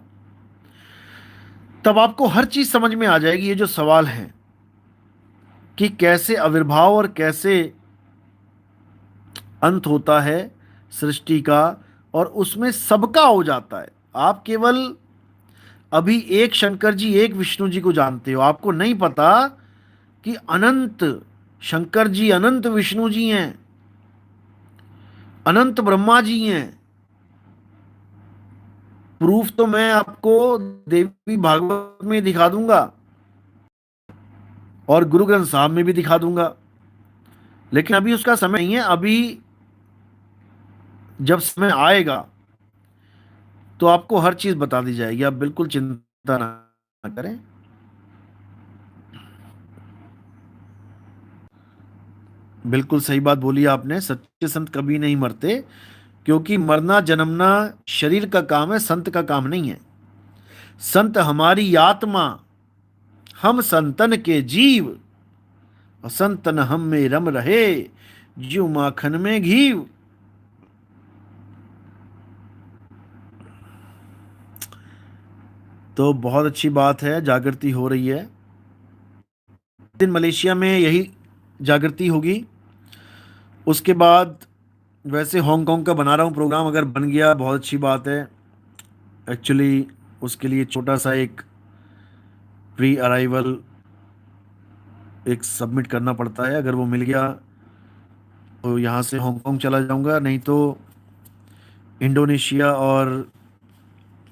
तब आपको हर चीज समझ में आ जाएगी। ये जो सवाल है कि कैसे आविर्भाव और कैसे अंत होता है सृष्टि का, और उसमें सबका हो जाता है। आप केवल अभी एक शंकर जी, एक विष्णु जी को जानते हो, आपको नहीं पता कि अनंत शंकर जी, अनंत विष्णु जी हैं, अनंत ब्रह्मा जी हैं। प्रूफ तो मैं आपको देवी भागवत में दिखा दूंगा और गुरु ग्रंथ साहब में भी दिखा दूंगा, लेकिन अभी उसका समय नहीं है। अभी जब समय आएगा तो आपको हर चीज बता दी जाएगी, आप बिल्कुल चिंता ना करें। बिल्कुल सही बात बोली आपने, सच्चे संत कभी नहीं मरते, क्योंकि मरना जन्मना शरीर का काम है, संत का काम नहीं है। संत हमारी आत्मा, हम संतन के जीव, असंतन हम में रम रहे, ज्यों माखन में घी। तो बहुत अच्छी बात है, जागृति हो रही है। दिन मलेशिया में यही जागृति होगी। उसके बाद वैसे हांगकांग का बना रहा हूँ प्रोग्राम, अगर बन गया बहुत अच्छी बात है। एक्चुअली उसके लिए छोटा सा एक प्री अराइवल एक सबमिट करना पड़ता है, अगर वो मिल गया तो यहाँ से हांगकांग चला जाऊँगा, नहीं तो इंडोनेशिया और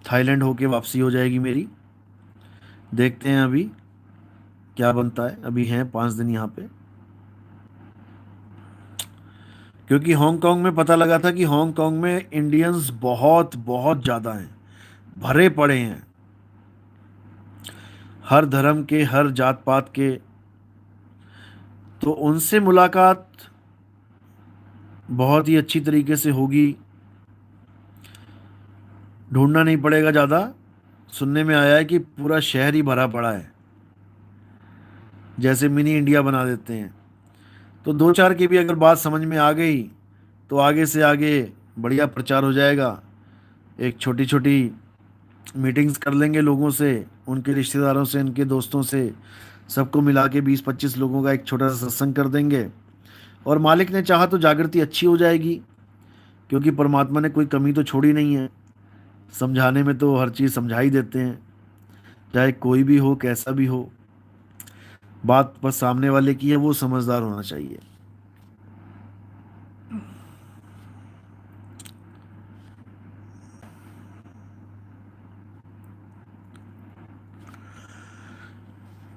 थाईलैंड होके वापसी हो जाएगी मेरी। देखते हैं अभी क्या बनता है, अभी हैं 5 दिन यहाँ पे। क्योंकि हांगकांग में पता लगा था कि हांगकांग में इंडियंस बहुत बहुत ज़्यादा हैं, भरे पड़े हैं, हर धर्म के, हर जात पात के। तो उनसे मुलाकात बहुत ही अच्छी तरीके से होगी, ढूंढना नहीं पड़ेगा ज़्यादा। सुनने में आया है कि पूरा शहर ही भरा पड़ा है, जैसे मिनी इंडिया बना देते हैं। तो दो चार की भी अगर बात समझ में आ गई तो आगे से आगे बढ़िया प्रचार हो जाएगा। एक छोटी छोटी मीटिंग्स कर लेंगे लोगों से, उनके रिश्तेदारों से, उनके दोस्तों से, सबको मिला के 20-25 लोगों का एक छोटा सा सत्संग कर देंगे। और मालिक ने चाहा तो जागृति अच्छी हो जाएगी, क्योंकि परमात्मा ने कोई कमी तो छोड़ी नहीं है। समझाने में तो हर चीज़ समझा ही देते हैं, चाहे कोई भी हो, कैसा भी हो। बात बस सामने वाले की है, वो समझदार होना चाहिए।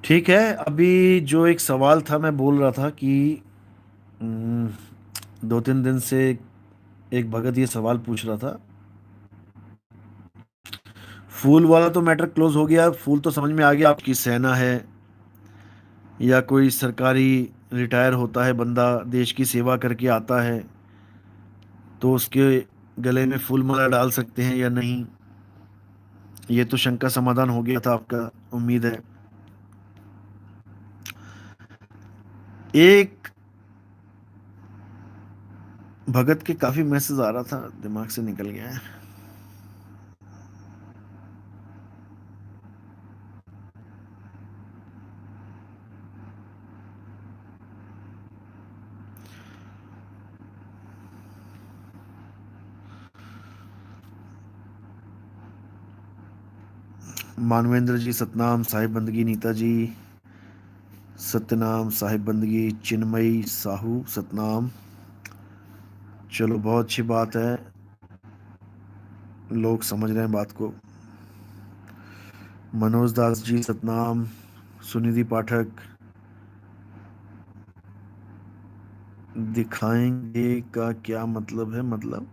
ठीक है, अभी जो एक सवाल था, मैं बोल रहा था कि 2-3 दिन से एक भगत ये सवाल पूछ रहा था। फूल वाला तो मैटर क्लोज हो गया, फूल तो समझ में आ गया, आपकी सेना है या कोई सरकारी रिटायर होता है बंदा, देश की सेवा करके आता है, तो उसके गले में फूल माला डाल सकते हैं या नहीं। ये तो शंका समाधान हो गया था आपका, उम्मीद है। एक भगत के काफी मैसेज आ रहा था, दिमाग से निकल गया है। मानवेंद्र जी सतनाम, साहिब बंदगी नीता जी सत्यनाम, साहिब बंदगी चिन्मयी साहू सतनाम। चलो बहुत अच्छी बात है, लोग समझ रहे हैं बात को। मनोज दास जी सतनाम, सुनिधि पाठक। दिखाएंगे का क्या मतलब है, मतलब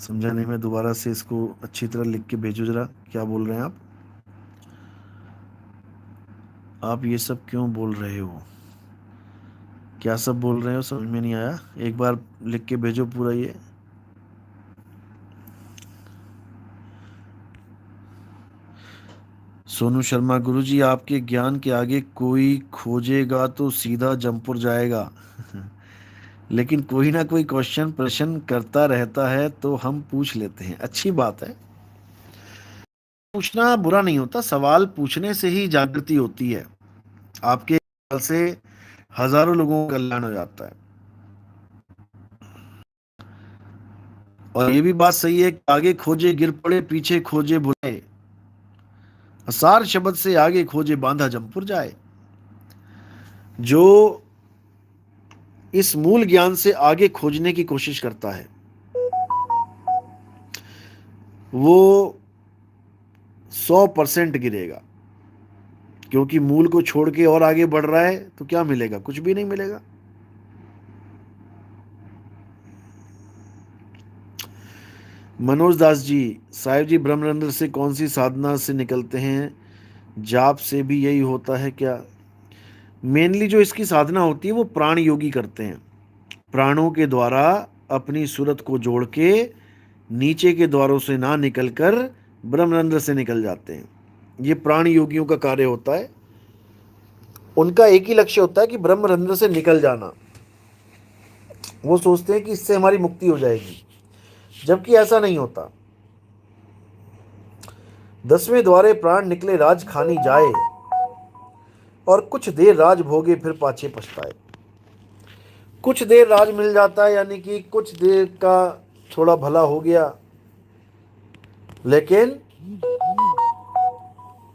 समझा नहीं मैं, दोबारा से इसको अच्छी तरह लिख के भेजो जरा, क्या बोल रहे हैं आप ये सब क्यों बोल रहे हो, क्या सब बोल रहे हो, समझ में नहीं आया, एक बार लिख के भेजो पूरा ये। सोनू शर्मा, गुरुजी आपके ज्ञान के आगे कोई खोजेगा तो सीधा जमपुर जाएगा। लेकिन कोई ना कोई क्वेश्चन प्रश्न करता रहता है तो हम पूछ लेते हैं, अच्छी बात है। पूछना बुरा नहीं होता, सवाल पूछने से ही जागृति होती है। आपके सवाल से हजारों लोगों का कल्याण हो जाता है। और ये भी बात सही है कि आगे खोजे गिर पड़े, पीछे खोजे भुलाए, असार शब्द से आगे खोजे बांधा जमपुर जाए। जो इस मूल ज्ञान से आगे खोजने की कोशिश करता है वो 100% गिरेगा, क्योंकि मूल को छोड़ के और आगे बढ़ रहा है तो क्या मिलेगा, कुछ भी नहीं मिलेगा। मनोज दास जी, साहिब जी ब्रह्मरंध्र से कौन सी साधना से निकलते हैं, जाप से भी यही होता है क्या? मेनली जो इसकी साधना होती है वो प्राण योगी करते हैं, प्राणों के द्वारा अपनी सूरत को जोड़ के नीचे के द्वारों से ना निकलकर ब्रह्मरंध्र से निकल जाते हैं। ये प्राण योगियों का कार्य होता है। उनका एक ही लक्ष्य होता है कि ब्रह्मरंध्र से निकल जाना। वो सोचते हैं कि इससे हमारी मुक्ति हो जाएगी, जबकि ऐसा नहीं होता। 10वें द्वारे प्राण निकले राज खानी जाए, और कुछ देर राज भोगे फिर पाछे पछताए। कुछ देर राज मिल जाता है, यानी कि कुछ देर का थोड़ा भला हो गया, लेकिन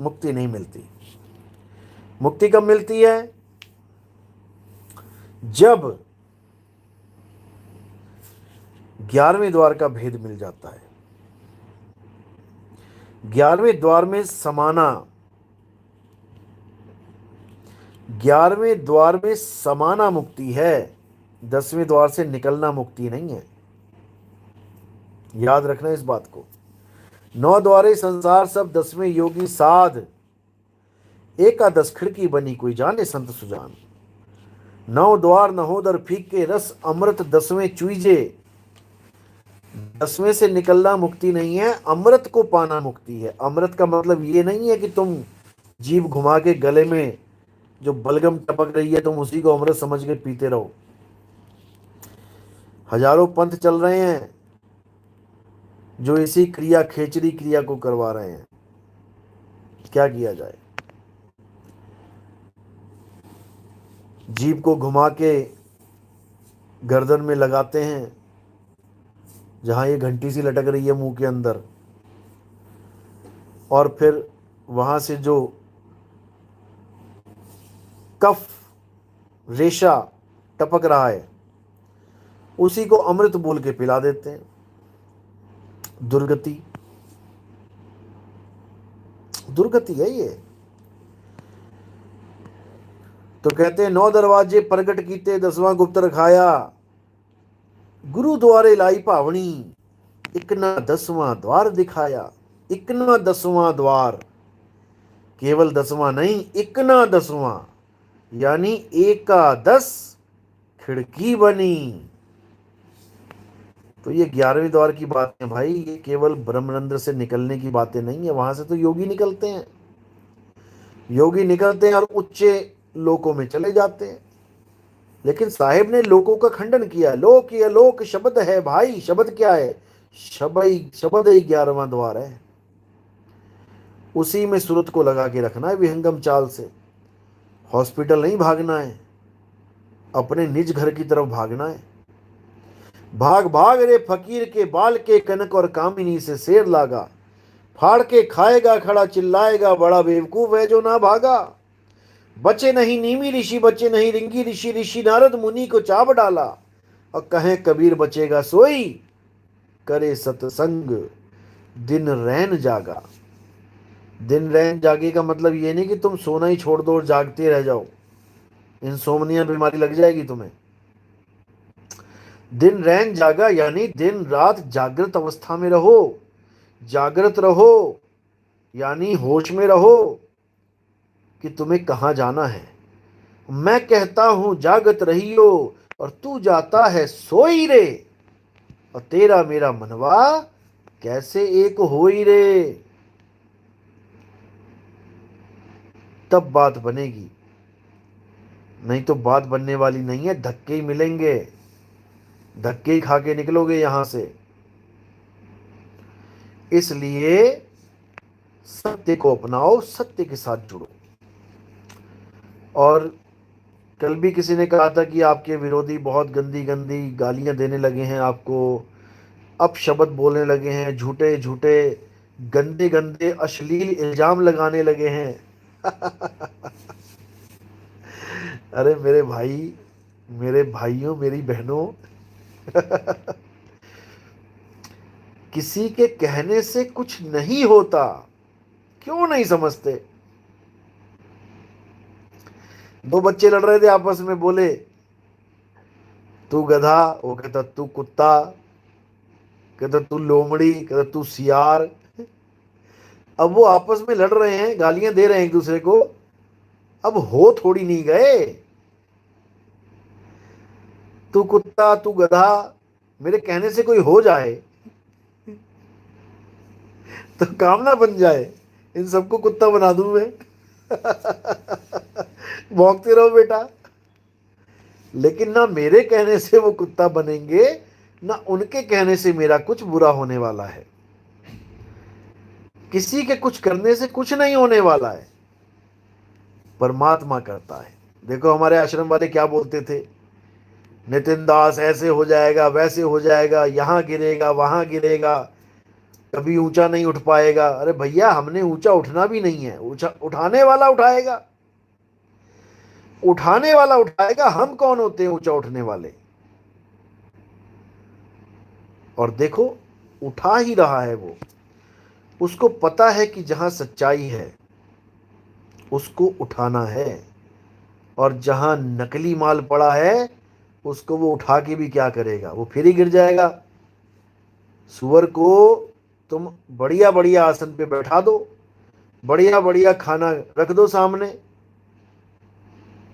मुक्ति नहीं मिलती। मुक्ति कब मिलती है? जब 11वें द्वार का भेद मिल जाता है। 11वें द्वार में समाना, 11वें द्वार में समाना मुक्ति है, 10वें द्वार से निकलना मुक्ति नहीं है। याद रखना इस बात को। 9 द्वारे संसार सब, 10वें योगी साध, एकादश खिड़की बनी कोई जाने संत सुजान। 9 द्वार नहोदर फीके रस अमृत, 10वें चूइजे। 10वें से निकलना मुक्ति नहीं है, अमृत को पाना मुक्ति है। अमृत का मतलब ये नहीं है कि तुम जीभ घुमा के गले में जो बलगम टपक रही है तुम उसी को अमृत समझ के पीते रहो। हजारों पंथ चल रहे हैं जो इसी क्रिया, खेचरी क्रिया को करवा रहे हैं। क्या किया जाए? जीभ को घुमा के गर्दन में लगाते हैं, जहां ये घंटी सी लटक रही है मुंह के अंदर, और फिर वहां से जो कफ रेशा टपक रहा है उसी को अमृत बोल के पिला देते हैं। दुर्गति, दुर्गति है ये। तो कहते हैं 9 दरवाजे प्रगट कीते, 10वां गुप्त रखाया। गुरु द्वारे लाई पावनी, इकना 10वां द्वार दिखाया। इकना 10वां द्वार, केवल 10वां नहीं, इकना 10वां, यानी एकादश खिड़की बनी। तो ये 11वें द्वार की बात है भाई, ये केवल ब्रह्मरंध्र से निकलने की बातें नहीं है। वहां से तो योगी निकलते हैं, योगी निकलते हैं और उच्च लोकों में चले जाते हैं। लेकिन साहेब ने लोकों का खंडन किया। लोक ये लोक शब्द है भाई। शब्द क्या है? शब्द ही 11वां द्वार है। उसी में सूरत को लगा के रखना है विहंगम चाल से। हॉस्पिटल नहीं भागना है, अपने निज घर की तरफ भागना है। भाग भाग रे फकीर के बाल के, कनक और कामिनी से शेर लागा। फाड़ के खाएगा खड़ा चिल्लाएगा, बड़ा बेवकूफ है जो ना भागा। बचे नहीं नीमी ऋषि, बचे नहीं रिंगी ऋषि, ऋषि नारद मुनि को चाप डाला। और कहे कबीर बचेगा सोई, करे सत्संग दिन रैन जागा। दिन रैन जागे का मतलब ये नहीं कि तुम सोना ही छोड़ दो और जागते रह जाओ। इंसोम्निया बीमारी लग जाएगी तुम्हें। दिन रैन जागा यानी दिन रात जागृत अवस्था में रहो। जागृत रहो यानी होश में रहो कि तुम्हें कहां जाना है। मैं कहता हूं जागत रहियो, और तू जाता है सोई रे। और तेरा मेरा मनवा कैसे एक होई रे। तब बात बनेगी, नहीं तो बात बनने वाली नहीं है। धक्के ही मिलेंगे, धक्के ही खा के निकलोगे यहां से। इसलिए सत्य को अपनाओ, सत्य के साथ जुड़ो। और कल भी किसी ने कहा था कि आपके विरोधी बहुत गंदी गंदी गालियां देने लगे हैं आपको, अपशब्द बोलने लगे हैं, झूठे झूठे गंदे गंदे अश्लील इल्जाम लगाने लगे हैं। अरे मेरे भाई, मेरे भाइयों, मेरी बहनों, किसी के कहने से कुछ नहीं होता। क्यों नहीं समझते? 2 बच्चे लड़ रहे थे आपस में, बोले तू गधा, वो कहता तू कुत्ता, कहता तू लोमड़ी, कहता तू सियार। अब वो आपस में लड़ रहे हैं, गालियां दे रहे हैं एक दूसरे को। अब हो थोड़ी नहीं गए। तू कुत्ता, तू गधा, मेरे कहने से कोई हो जाए तो काम ना बन जाए, इन सबको कुत्ता बना दूं मैं। भौंकते रहो बेटा। लेकिन ना मेरे कहने से वो कुत्ता बनेंगे, ना उनके कहने से मेरा कुछ बुरा होने वाला है। किसी के कुछ करने से कुछ नहीं होने वाला है, परमात्मा करता है। देखो हमारे आश्रम वाले क्या बोलते थे, नितिन दास ऐसे हो जाएगा, वैसे हो जाएगा, यहां गिरेगा, वहां गिरेगा, कभी ऊंचा नहीं उठ पाएगा। अरे भैया, हमने ऊंचा उठना भी नहीं है, ऊंचा उठाने वाला उठाएगा, उठाने वाला उठाएगा। हम कौन होते हैं ऊंचा उठने वाले? और देखो, उठा ही रहा है वो। उसको पता है कि जहां सच्चाई है उसको उठाना है, और जहां नकली माल पड़ा है उसको वो उठा के भी क्या करेगा, वो फिर ही गिर जाएगा। सुअर को तुम बढ़िया बढ़िया आसन पे बैठा दो, बढ़िया बढ़िया खाना रख दो सामने,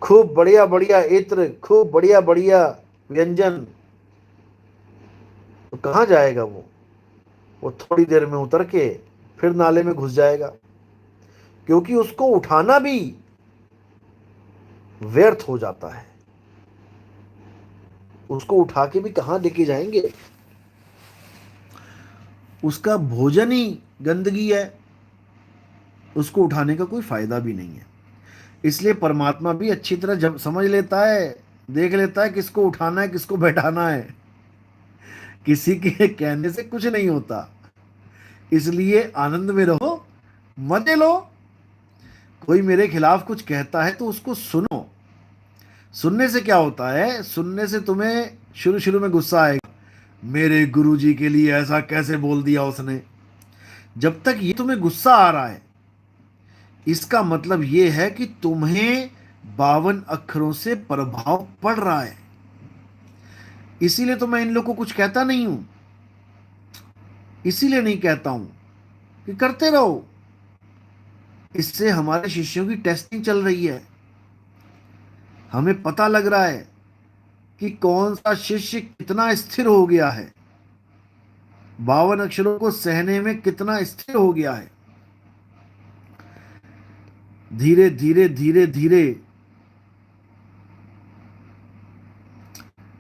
खूब बढ़िया बढ़िया इत्र, खूब बढ़िया बढ़िया व्यंजन, तो कहाँ जाएगा वो थोड़ी देर में उतर के फिर नाले में घुस जाएगा, क्योंकि उसको उठाना भी व्यर्थ हो जाता है। उसको उठा के भी कहाँ लेके जाएंगे? उसका भोजन ही गंदगी है, उसको उठाने का कोई फायदा भी नहीं है। इसलिए परमात्मा भी अच्छी तरह जब समझ लेता है, देख लेता है किसको उठाना है, किसको बैठाना है। किसी के कहने से कुछ नहीं होता, इसलिए आनंद में रहो, मजे लो। कोई मेरे खिलाफ कुछ कहता है तो उसको सुनो। सुनने से क्या होता है, सुनने से तुम्हें शुरू शुरू में गुस्सा आएगा, मेरे गुरुजी के लिए ऐसा कैसे बोल दिया उसने। जब तक ये तुम्हें गुस्सा आ रहा है, इसका मतलब ये है कि तुम्हें 52 अक्षरों से प्रभाव पड़ रहा है। इसीलिए तो मैं इन लोगों को कुछ कहता नहीं हूं, इसीलिए नहीं कहता हूं कि करते रहो। इससे हमारे शिष्यों की टेस्टिंग चल रही है, हमें पता लग रहा है कि कौन सा शिष्य कितना स्थिर हो गया है, 52 अक्षरों को सहने में कितना स्थिर हो गया है। धीरे धीरे धीरे धीरे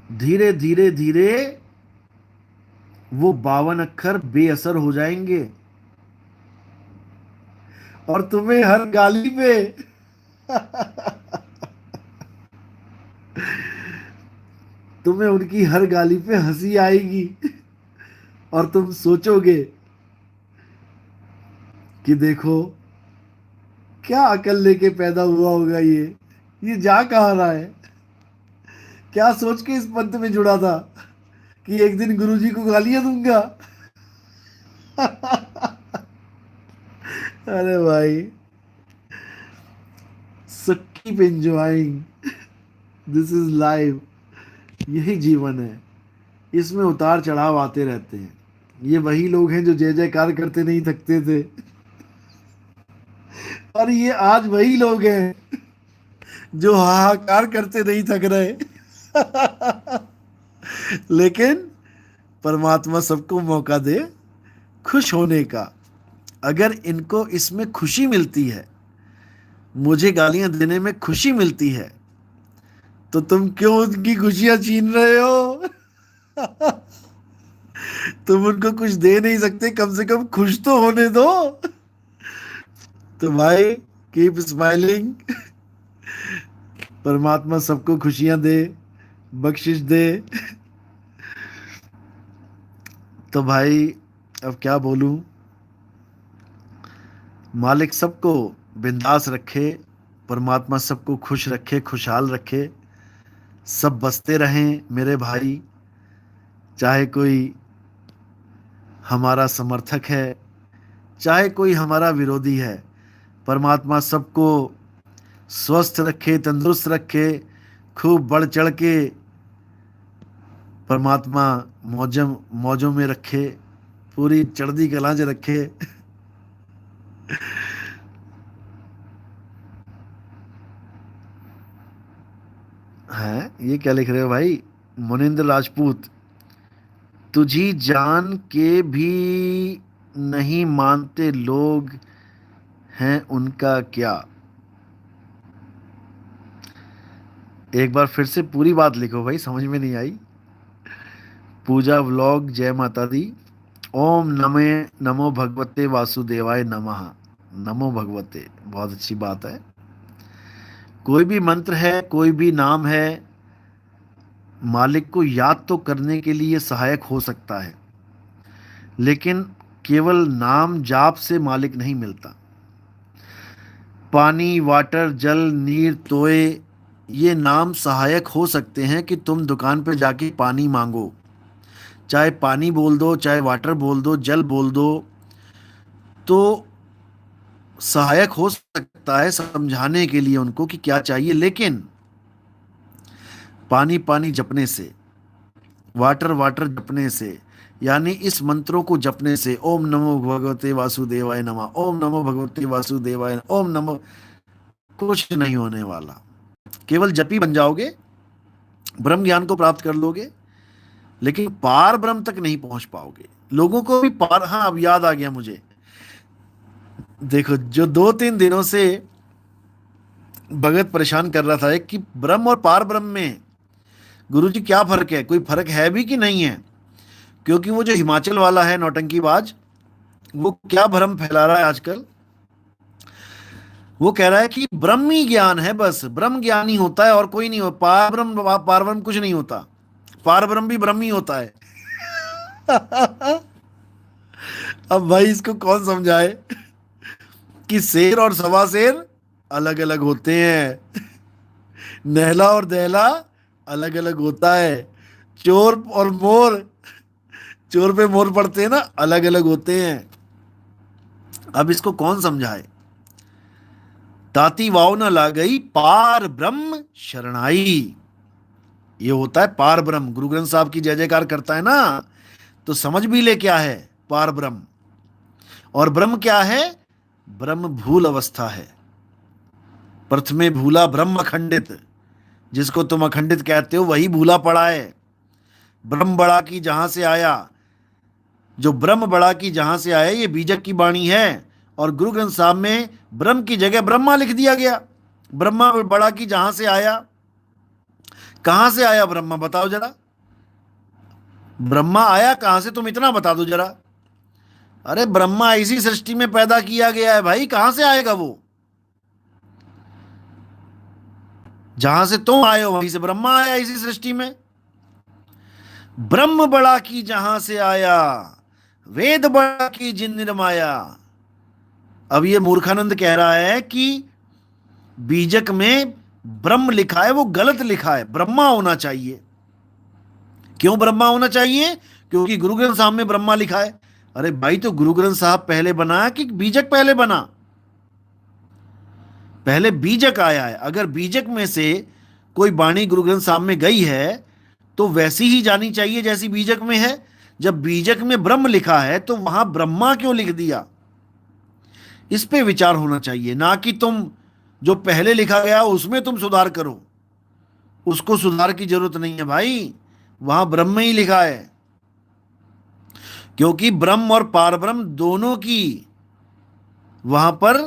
धीरे धीरे धीरे वो 52 अक्षर बेअसर हो जाएंगे, और तुम्हें हर गाली पे तुम्हें उनकी हर गाली पे हंसी आएगी, और तुम सोचोगे कि देखो क्या अकल लेके पैदा हुआ होगा ये जा कहाँ रहा है। क्या सोच के इस पंथ में जुड़ा था कि एक दिन गुरुजी को गालियां दूंगा। अरे भाई, so keep enjoying, this is life. यही जीवन है, इसमें उतार चढ़ाव आते रहते हैं। ये वही लोग हैं जो जय जयकार करते नहीं थकते थे, और ये आज वही लोग हैं जो हाहाकार करते नहीं थक रहे। लेकिन परमात्मा सबको मौका दे खुश होने का। अगर इनको इसमें खुशी मिलती है, मुझे गालियां देने में खुशी मिलती है, तो तुम क्यों उनकी खुशियां छीन रहे हो? तुम उनको कुछ दे नहीं सकते, कम से कम खुश तो होने दो। तो भाई, कीप स्माइलिंग। परमात्मा सबको खुशियां दे, बख्शिश दे। तो भाई, अब क्या बोलूं। मालिक सबको बिंदास रखे, परमात्मा सबको खुश रखे, खुशहाल रखे, सब बसते रहें मेरे भाई। चाहे कोई हमारा समर्थक है, चाहे कोई हमारा विरोधी है, परमात्मा सबको स्वस्थ रखे, तंदुरुस्त रखे, खूब बढ़ चढ़ के परमात्मा मौजों मौजों में रखे, पूरी चढ़ती कला से रखे। है ये क्या लिख रहे हो भाई? मुनिंद्र राजपूत, तुझी जान के भी नहीं मानते लोग हैं, उनका क्या? एक बार फिर से पूरी बात लिखो भाई, समझ में नहीं आई। पूजा व्लॉग, जय माता दी। ओम नमे नमो भगवते वासुदेवाय नमः। नमो भगवते, बहुत अच्छी बात है। कोई भी मंत्र है, कोई भी नाम है, मालिक को याद तो करने के लिए सहायक हो सकता है, लेकिन केवल नाम जाप से मालिक नहीं मिलता। पानी, वाटर, जल, नीर, तोए, ये नाम सहायक हो सकते हैं कि तुम दुकान पे जाके पानी मांगो, चाहे पानी बोल दो, चाहे वाटर बोल दो, जल बोल दो, तो सहायक हो सकता है समझाने के लिए उनको कि क्या चाहिए। लेकिन पानी पानी जपने से, वाटर वाटर जपने से, यानी इस मंत्रों को जपने से, ओम नमो भगवते वासुदेवाय नमः, ओम नमो भगवते वासुदेवाय, ओम नमो, कुछ नहीं होने वाला। केवल जपी बन जाओगे, ब्रह्म ज्ञान को प्राप्त कर लोगे, लेकिन पार ब्रह्म तक नहीं पहुंच पाओगे। लोगों को भी पार, हाँ अब याद आ गया मुझे। देखो, जो 2-3 दिनों से भगत परेशान कर रहा था एक, कि ब्रह्म और पार ब्रह्म में गुरुजी क्या फर्क है, कोई फर्क है भी कि नहीं है। क्योंकि वो जो हिमाचल वाला है नौटंकीबाज, वो क्या भ्रम फैला रहा है आजकल। वो कह रहा है कि ब्रह्म ही ज्ञान है, बस ब्रह्म ज्ञान ही होता है और कोई नहीं हो, पार ब्रह्म कुछ नहीं होता, पार ब्रह्म भी ब्रह्म ही होता है। अब भाई इसको कौन समझाए कि शेर और सवा शेर अलग अलग होते हैं, नहला और दहला अलग अलग होता है, चोर और मोर, चोर पे मोर पड़ते हैं ना, अलग अलग होते हैं। अब इसको कौन समझाए। ताती वाव न ला गई, पार ब्रह्म शरणाई, ये होता है पार ब्रह्म। गुरु ग्रंथ साहब की जय जयकार करता है ना, तो समझ भी ले क्या है पार ब्रह्म। और ब्रह्म क्या है, ब्रह्म भूल अवस्था है। प्रथमे भूला ब्रह्म अखंडित, जिसको तुम अखंडित कहते हो वही भूला पड़ा है। ब्रह्म बड़ा की जहां से आया, जो ब्रह्म बड़ा की जहां से आया, ये बीजक की वाणी है। और गुरु ग्रंथ साहब में ब्रह्म की जगह ब्रह्मा लिख दिया गया। ब्रह्मा बड़ा की जहां से आया, कहां से आया ब्रह्मा, बताओ जरा। ब्रह्मा आया कहां से, तुम इतना बता दो जरा। अरे ब्रह्मा इसी सृष्टि में पैदा किया गया है भाई, कहां से आएगा वो। जहां से तुम आए हो वहीं से ब्रह्मा आया इसी सृष्टि में। ब्रह्म बड़ा की जहां से आया, वेद बड़ा की जिन निर्माया। अब ये मूर्खानंद कह रहा है कि बीजक में ब्रह्म लिखा है, वो गलत लिखा है, ब्रह्मा होना चाहिए। क्यों ब्रह्मा होना चाहिए, क्योंकि गुरु ग्रंथ साहब में ब्रह्मा लिखा है। अरे भाई, तो गुरु ग्रंथ साहब पहले बना कि बीजक पहले बना, पहले बीजक आया है। अगर बीजक में से कोई वाणी गुरु ग्रंथ साहब में गई है तो वैसी ही जानी चाहिए जैसी बीजक में है। जब बीजक में ब्रह्म लिखा है तो वहां ब्रह्मा क्यों लिख दिया, इस पे विचार होना चाहिए। ना कि तुम जो पहले लिखा गया उसमें तुम सुधार करो, उसको सुधार की जरूरत नहीं है भाई, वहां ब्रह्म ही लिखा है। क्योंकि ब्रह्म और पारब्रह्म दोनों की वहां पर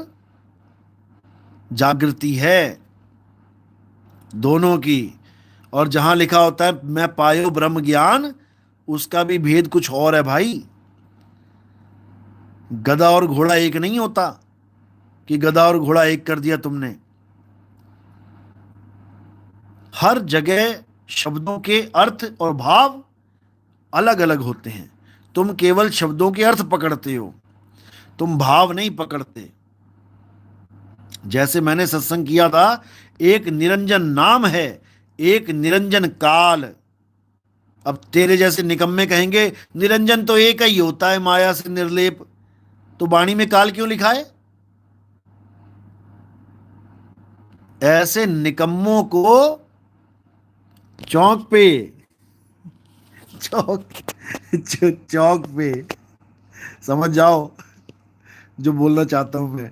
जागृति है, दोनों की। और जहां लिखा होता है मैं पायो ब्रह्म ज्ञान, उसका भी भेद कुछ और है भाई। गधा और घोड़ा एक नहीं होता कि गधा और घोड़ा एक कर दिया तुमने। हर जगह शब्दों के अर्थ और भाव अलग अलग होते हैं। तुम केवल शब्दों के अर्थ पकड़ते हो, तुम भाव नहीं पकड़ते। जैसे मैंने सत्संग किया था, एक निरंजन नाम है, एक निरंजन काल। अब तेरे जैसे निकम्मे कहेंगे निरंजन तो एक ही होता है, माया से निर्लेप, तो वाणी में काल क्यों लिखा है। ऐसे निकम्मों को चौक पे, चौक चौक पे समझ जाओ जो बोलना चाहता हूं मैं,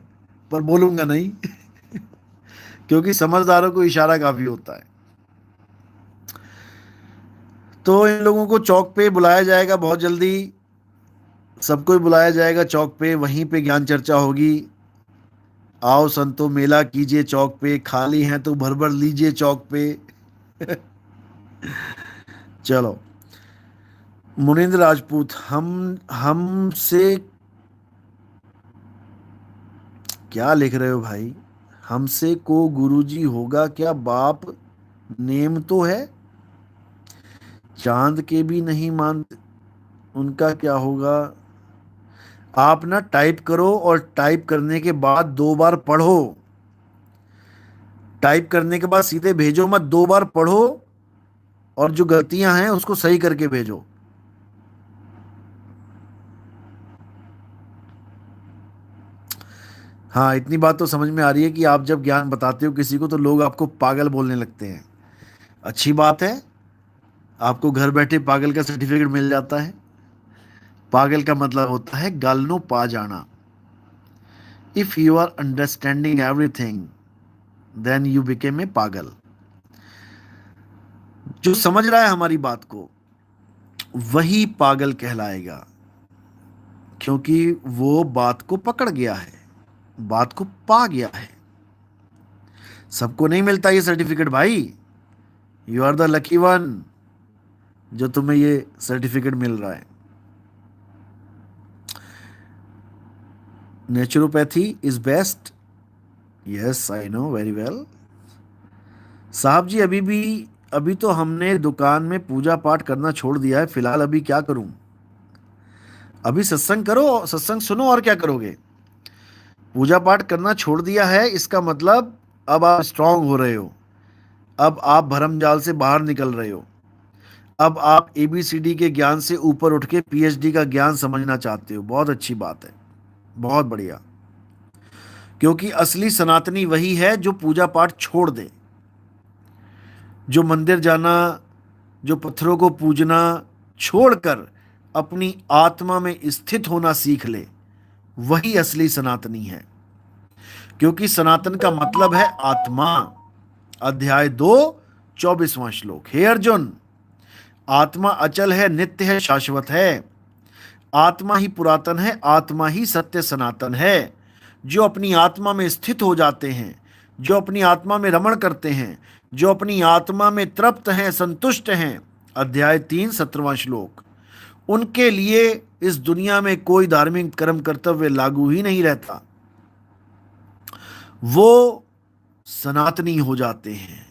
पर बोलूंगा नहीं। क्योंकि समझदारों को इशारा काफी होता है। तो इन लोगों को चौक पे बुलाया जाएगा बहुत जल्दी, सबको ही बुलाया जाएगा चौक पे, वहीं पे ज्ञान चर्चा होगी। आओ संतो मेला कीजिए चौक पे, खाली हैं तो भर भर लीजिए चौक पे। चलो, मुनिंद्र राजपूत, हमसे क्या लिख रहे हो भाई? हमसे को गुरुजी होगा क्या बाप, नेम तो है, चांद के भी नहीं मानते, उनका क्या होगा? आप ना टाइप करो और टाइप करने के बाद 2 बार पढ़ो। टाइप करने के बाद सीधे भेजो मत, 2 बार पढ़ो और जो गलतियां हैं उसको सही करके भेजो। हाँ, इतनी बात तो समझ में आ रही है कि आप जब ज्ञान बताते हो किसी को तो लोग आपको पागल बोलने लगते हैं। अच्छी बात है, आपको घर बैठे पागल का सर्टिफिकेट मिल जाता है। पागल का मतलब होता है गालनो पा जाना। If you are understanding everything then you became a पागल। जो समझ रहा है हमारी बात को वही पागल कहलाएगा, क्योंकि वो बात को पकड़ गया है, बात को पा गया है। सबको नहीं मिलता ये सर्टिफिकेट भाई। You are the lucky one जो तुम्हें ये सर्टिफिकेट मिल रहा है। Naturopathy is best. Yes I know very well. साहब जी, अभी तो हमने दुकान में पूजा पाठ करना छोड़ दिया है, फिलहाल अभी क्या करूं? अभी सत्संग करो, सत्संग सुनो, और क्या करोगे? पूजा पाठ करना छोड़ दिया है इसका मतलब अब आप स्ट्रांग हो रहे हो। अब आप भरम जाल से बाहर निकल रहे हो। अब आप एबीसीडी के ज्ञान से ऊपर उठ के पीएचडी का ज्ञान समझना चाहते हो। बहुत अच्छी बात है, बहुत बढ़िया। क्योंकि असली सनातनी वही है जो पूजा पाठ छोड़ दे, जो मंदिर जाना, जो पत्थरों को पूजना छोड़कर अपनी आत्मा में स्थित होना सीख ले, वही असली सनातनी है। क्योंकि सनातन का मतलब है आत्मा। अध्याय 2 24वां श्लोक। हे अर्जुन, आत्मा अचल है, नित्य है, शाश्वत है। आत्मा ही पुरातन है, आत्मा ही सत्य सनातन है। जो अपनी आत्मा में स्थित हो जाते हैं, जो अपनी आत्मा में रमण करते हैं, जो अपनी आत्मा में तृप्त हैं, संतुष्ट हैं, अध्याय 3 17वां श्लोक, उनके लिए इस दुनिया में कोई धार्मिक कर्म कर्तव्य लागू ही नहीं रहता। वो सनातनी हो जाते हैं।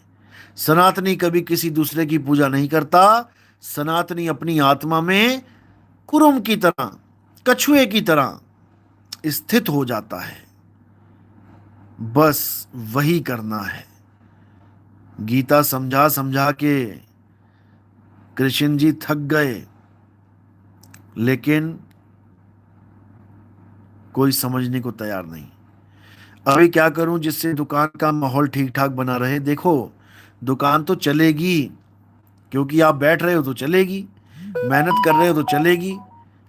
सनातनी कभी किसी दूसरे की पूजा नहीं करता। सनातनी अपनी आत्मा में कुरुम की तरह, कछुए की तरह स्थित हो जाता है। बस वही करना है। गीता समझा समझा के कृष्ण जी थक गए, लेकिन कोई समझने को तैयार नहीं। अभी क्या करूं जिससे दुकान का माहौल ठीक ठाक बना रहे? देखो, दुकान तो चलेगी, क्योंकि आप बैठ रहे हो तो चलेगी, मेहनत कर रहे हो तो चलेगी।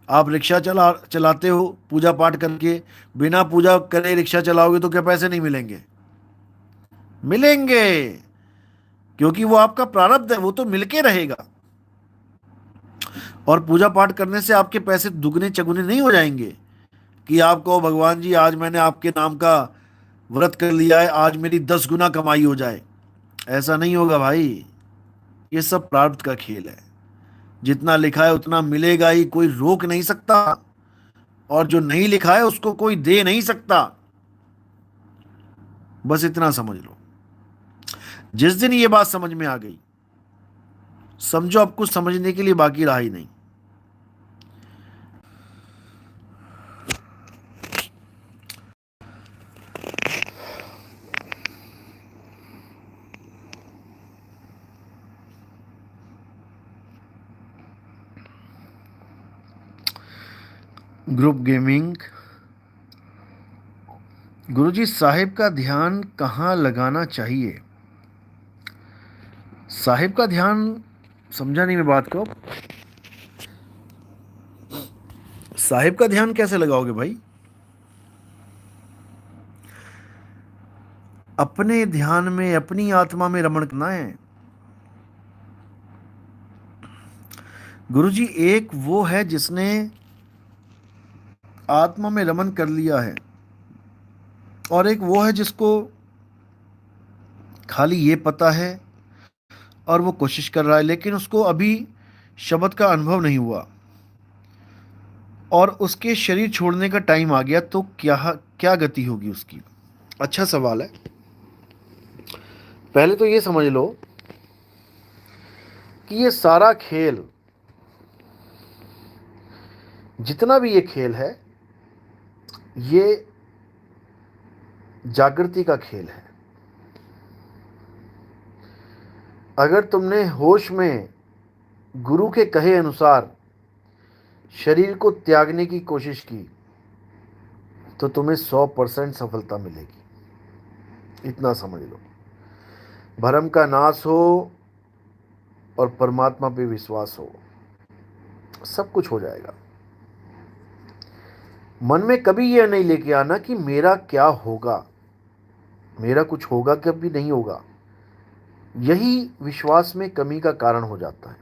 आप रिक्शा चलाते हो पूजा पाठ करके, बिना पूजा करे रिक्शा चलाओगे तो क्या पैसे नहीं मिलेंगे? मिलेंगे, क्योंकि वो आपका प्रारब्ध है, वो तो मिलके रहेगा। और पूजा पाठ करने से आपके पैसे दुगने चगुने नहीं हो जाएंगे कि आप कहो भगवान जी आज मैंने आपके नाम का व्रत कर लिया है, आज मेरी 10 गुना कमाई हो जाए। ऐसा नहीं होगा भाई। ये सब प्रारब्ध का खेल है। जितना लिखा है उतना मिलेगा ही, कोई रोक नहीं सकता। और जो नहीं लिखा है उसको कोई दे नहीं सकता। बस इतना समझ लो। जिस दिन ये बात समझ में आ गई, समझो अब कुछ समझने के लिए बाकी रहा ही नहीं। Group gaming. गुरुजी, साहिब का ध्यान कहाँ लगाना चाहिए? साहिब का ध्यान समझा नहीं मैं बात को। साहिब का ध्यान कैसे लगाओगे भाई? अपने ध्यान में, अपनी आत्मा में रमण करना है। गुरुजी, एक वो है जिसने आत्मा में रमन कर लिया है, और एक वो है जिसको खाली ये पता है और वो कोशिश कर रहा है, लेकिन उसको अभी शब्द का अनुभव नहीं हुआ और उसके शरीर छोड़ने का टाइम आ गया, तो क्या क्या गति होगी उसकी? अच्छा सवाल है। पहले तो ये समझ लो कि ये सारा खेल, जितना भी ये खेल है, ये जागृति का खेल है। अगर तुमने होश में गुरु के कहे अनुसार शरीर को त्यागने की कोशिश की तो तुम्हें 100% सफलता मिलेगी। इतना समझ लो, भरम का नाश हो और परमात्मा पे विश्वास हो, सब कुछ हो जाएगा। मन में कभी यह नहीं लेके आना कि मेरा क्या होगा, मेरा कुछ होगा कभी नहीं होगा। यही विश्वास में कमी का कारण हो जाता है।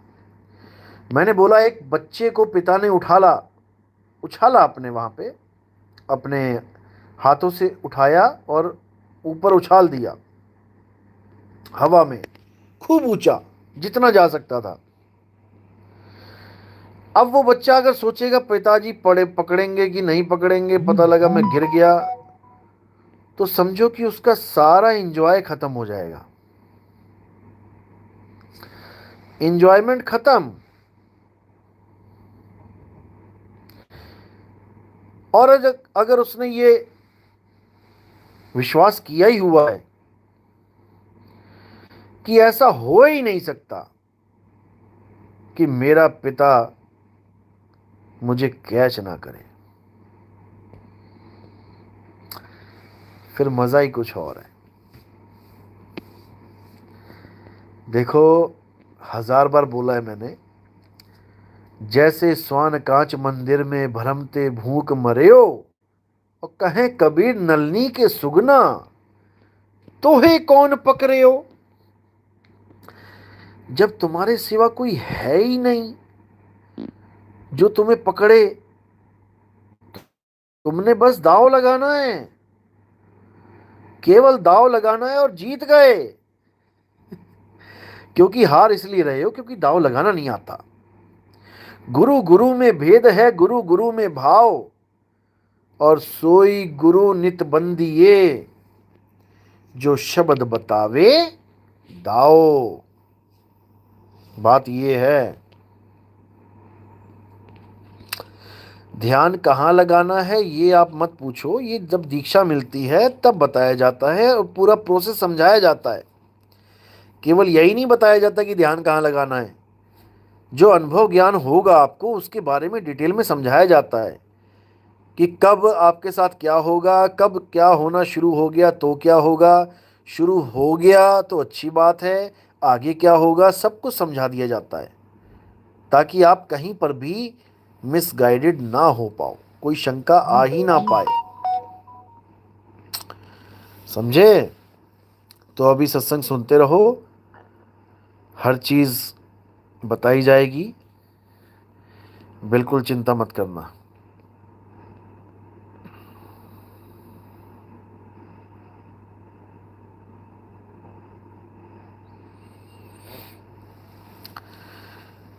मैंने बोला, एक बच्चे को पिता ने उछाला अपने वहां पे, अपने हाथों से उठाया और ऊपर उछाल दिया हवा में, खूब ऊंचा, जितना जा सकता था। अब वो बच्चा अगर सोचेगा पिताजी पकड़ेंगे कि नहीं पकड़ेंगे, पता लगा मैं गिर गया, तो समझो कि उसका सारा एंजॉय खत्म हो जाएगा। एंजॉयमेंट खत्म। और अगर उसने ये विश्वास किया ही हुआ है कि ऐसा हो ही नहीं सकता कि मेरा पिता मुझे कैच ना करे, फिर मजा ही कुछ और है। देखो, 1000 बार बोला है मैंने, जैसे स्वान कांच मंदिर में भरमते भूख मरेयो, और कहें कबीर नलनी के सुगना, तोहे कौन पकड़ेयो। जब तुम्हारे सिवा कोई है ही नहीं जो तुम्हें पकड़े, तुमने बस दांव लगाना है, केवल दांव लगाना है और जीत गए। क्योंकि हार इसलिए रहे हो क्योंकि दांव लगाना नहीं आता। गुरु गुरु में भेद है, गुरु गुरु में भाव, और सोई गुरु नित बंदिए, जो शब्द बतावे दाओ। बात ये है, ध्यान कहाँ लगाना है ये आप मत पूछो, ये जब दीक्षा मिलती है तब बताया जाता है और पूरा प्रोसेस समझाया जाता है। केवल यही नहीं बताया जाता कि ध्यान कहाँ लगाना है, जो अनुभव ज्ञान होगा आपको उसके बारे में डिटेल में समझाया जाता है कि कब आपके साथ क्या होगा, कब क्या होना शुरू हो गया तो क्या होगा, शुरू हो गया तो अच्छी बात है, आगे क्या होगा, सब कुछ समझा दिया जाता है ताकि आप कहीं पर भी मिसगाइडेड ना हो पाओ, कोई शंका आ ही ना पाए। समझे? तो अभी सत्संग सुनते रहो, हर चीज बताई जाएगी, बिल्कुल चिंता मत करना।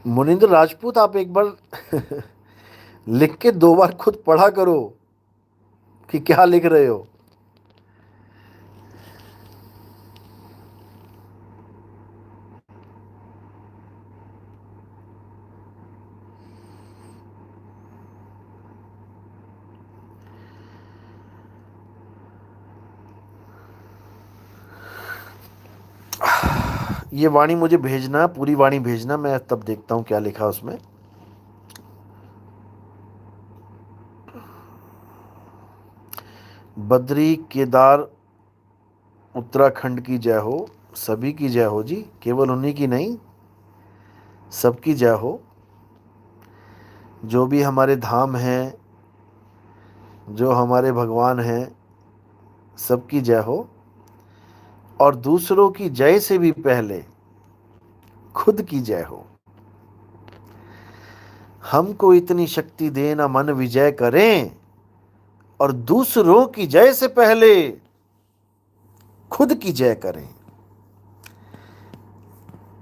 मुनिंद्र राजपूत, आप एक बार लिख के 2 बार खुद पढ़ा करो कि क्या लिख रहे हो। ये वाणी मुझे भेजना, पूरी वाणी भेजना, मैं तब देखता हूं क्या लिखा उसमें। बद्री केदार उत्तराखंड की जय हो, सभी की जय हो जी, केवल उन्हीं की नहीं, सबकी जय हो। जो भी हमारे धाम हैं, जो हमारे भगवान हैं, सबकी जय हो। और दूसरों की जय से भी पहले खुद की जय हो। हमको इतनी शक्ति देना मन विजय करें, और दूसरों की जय से पहले खुद की जय करें।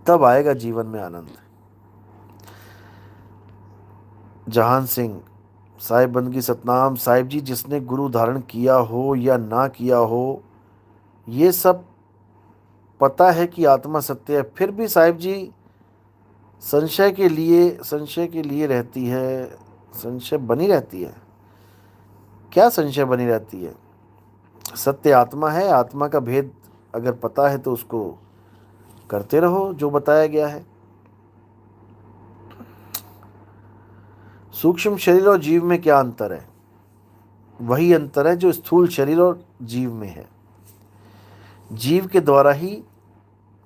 तब आएगा जीवन में आनंद। जहान सिंह, साहिब बंदगी सतनाम। साहिब जी, जिसने गुरु धारण किया हो या ना किया हो, ये सब पता है कि आत्मा सत्य है, फिर भी साहिब जी संशय के लिए रहती है। संशय बनी रहती है। क्या संशय बनी रहती है? सत्य आत्मा है। आत्मा का भेद अगर पता है तो उसको करते रहो जो बताया गया है। सूक्ष्म शरीर और जीव में क्या अंतर है? वही अंतर है जो स्थूल शरीर और जीव में है। जीव के द्वारा ही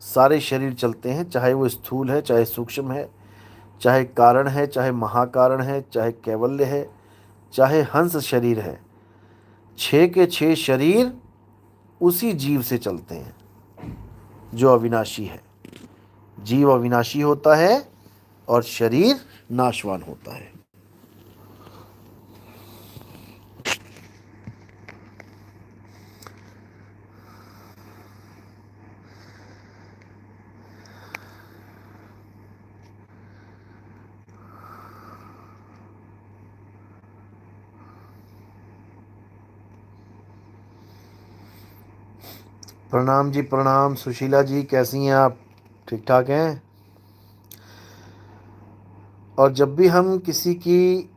सारे शरीर चलते हैं, चाहे वो स्थूल है, चाहे सूक्ष्म है, चाहे कारण है, चाहे महाकारण है, चाहे कैवल्य है, चाहे हंस शरीर है। 6 के 6 शरीर उसी जीव से चलते हैं जो अविनाशी है। जीव अविनाशी होता है और शरीर नाशवान होता है। प्रणाम जी, प्रणाम। सुशीला जी, कैसी हैं आप? ठीक ठाक हैं? और जब भी हम किसी की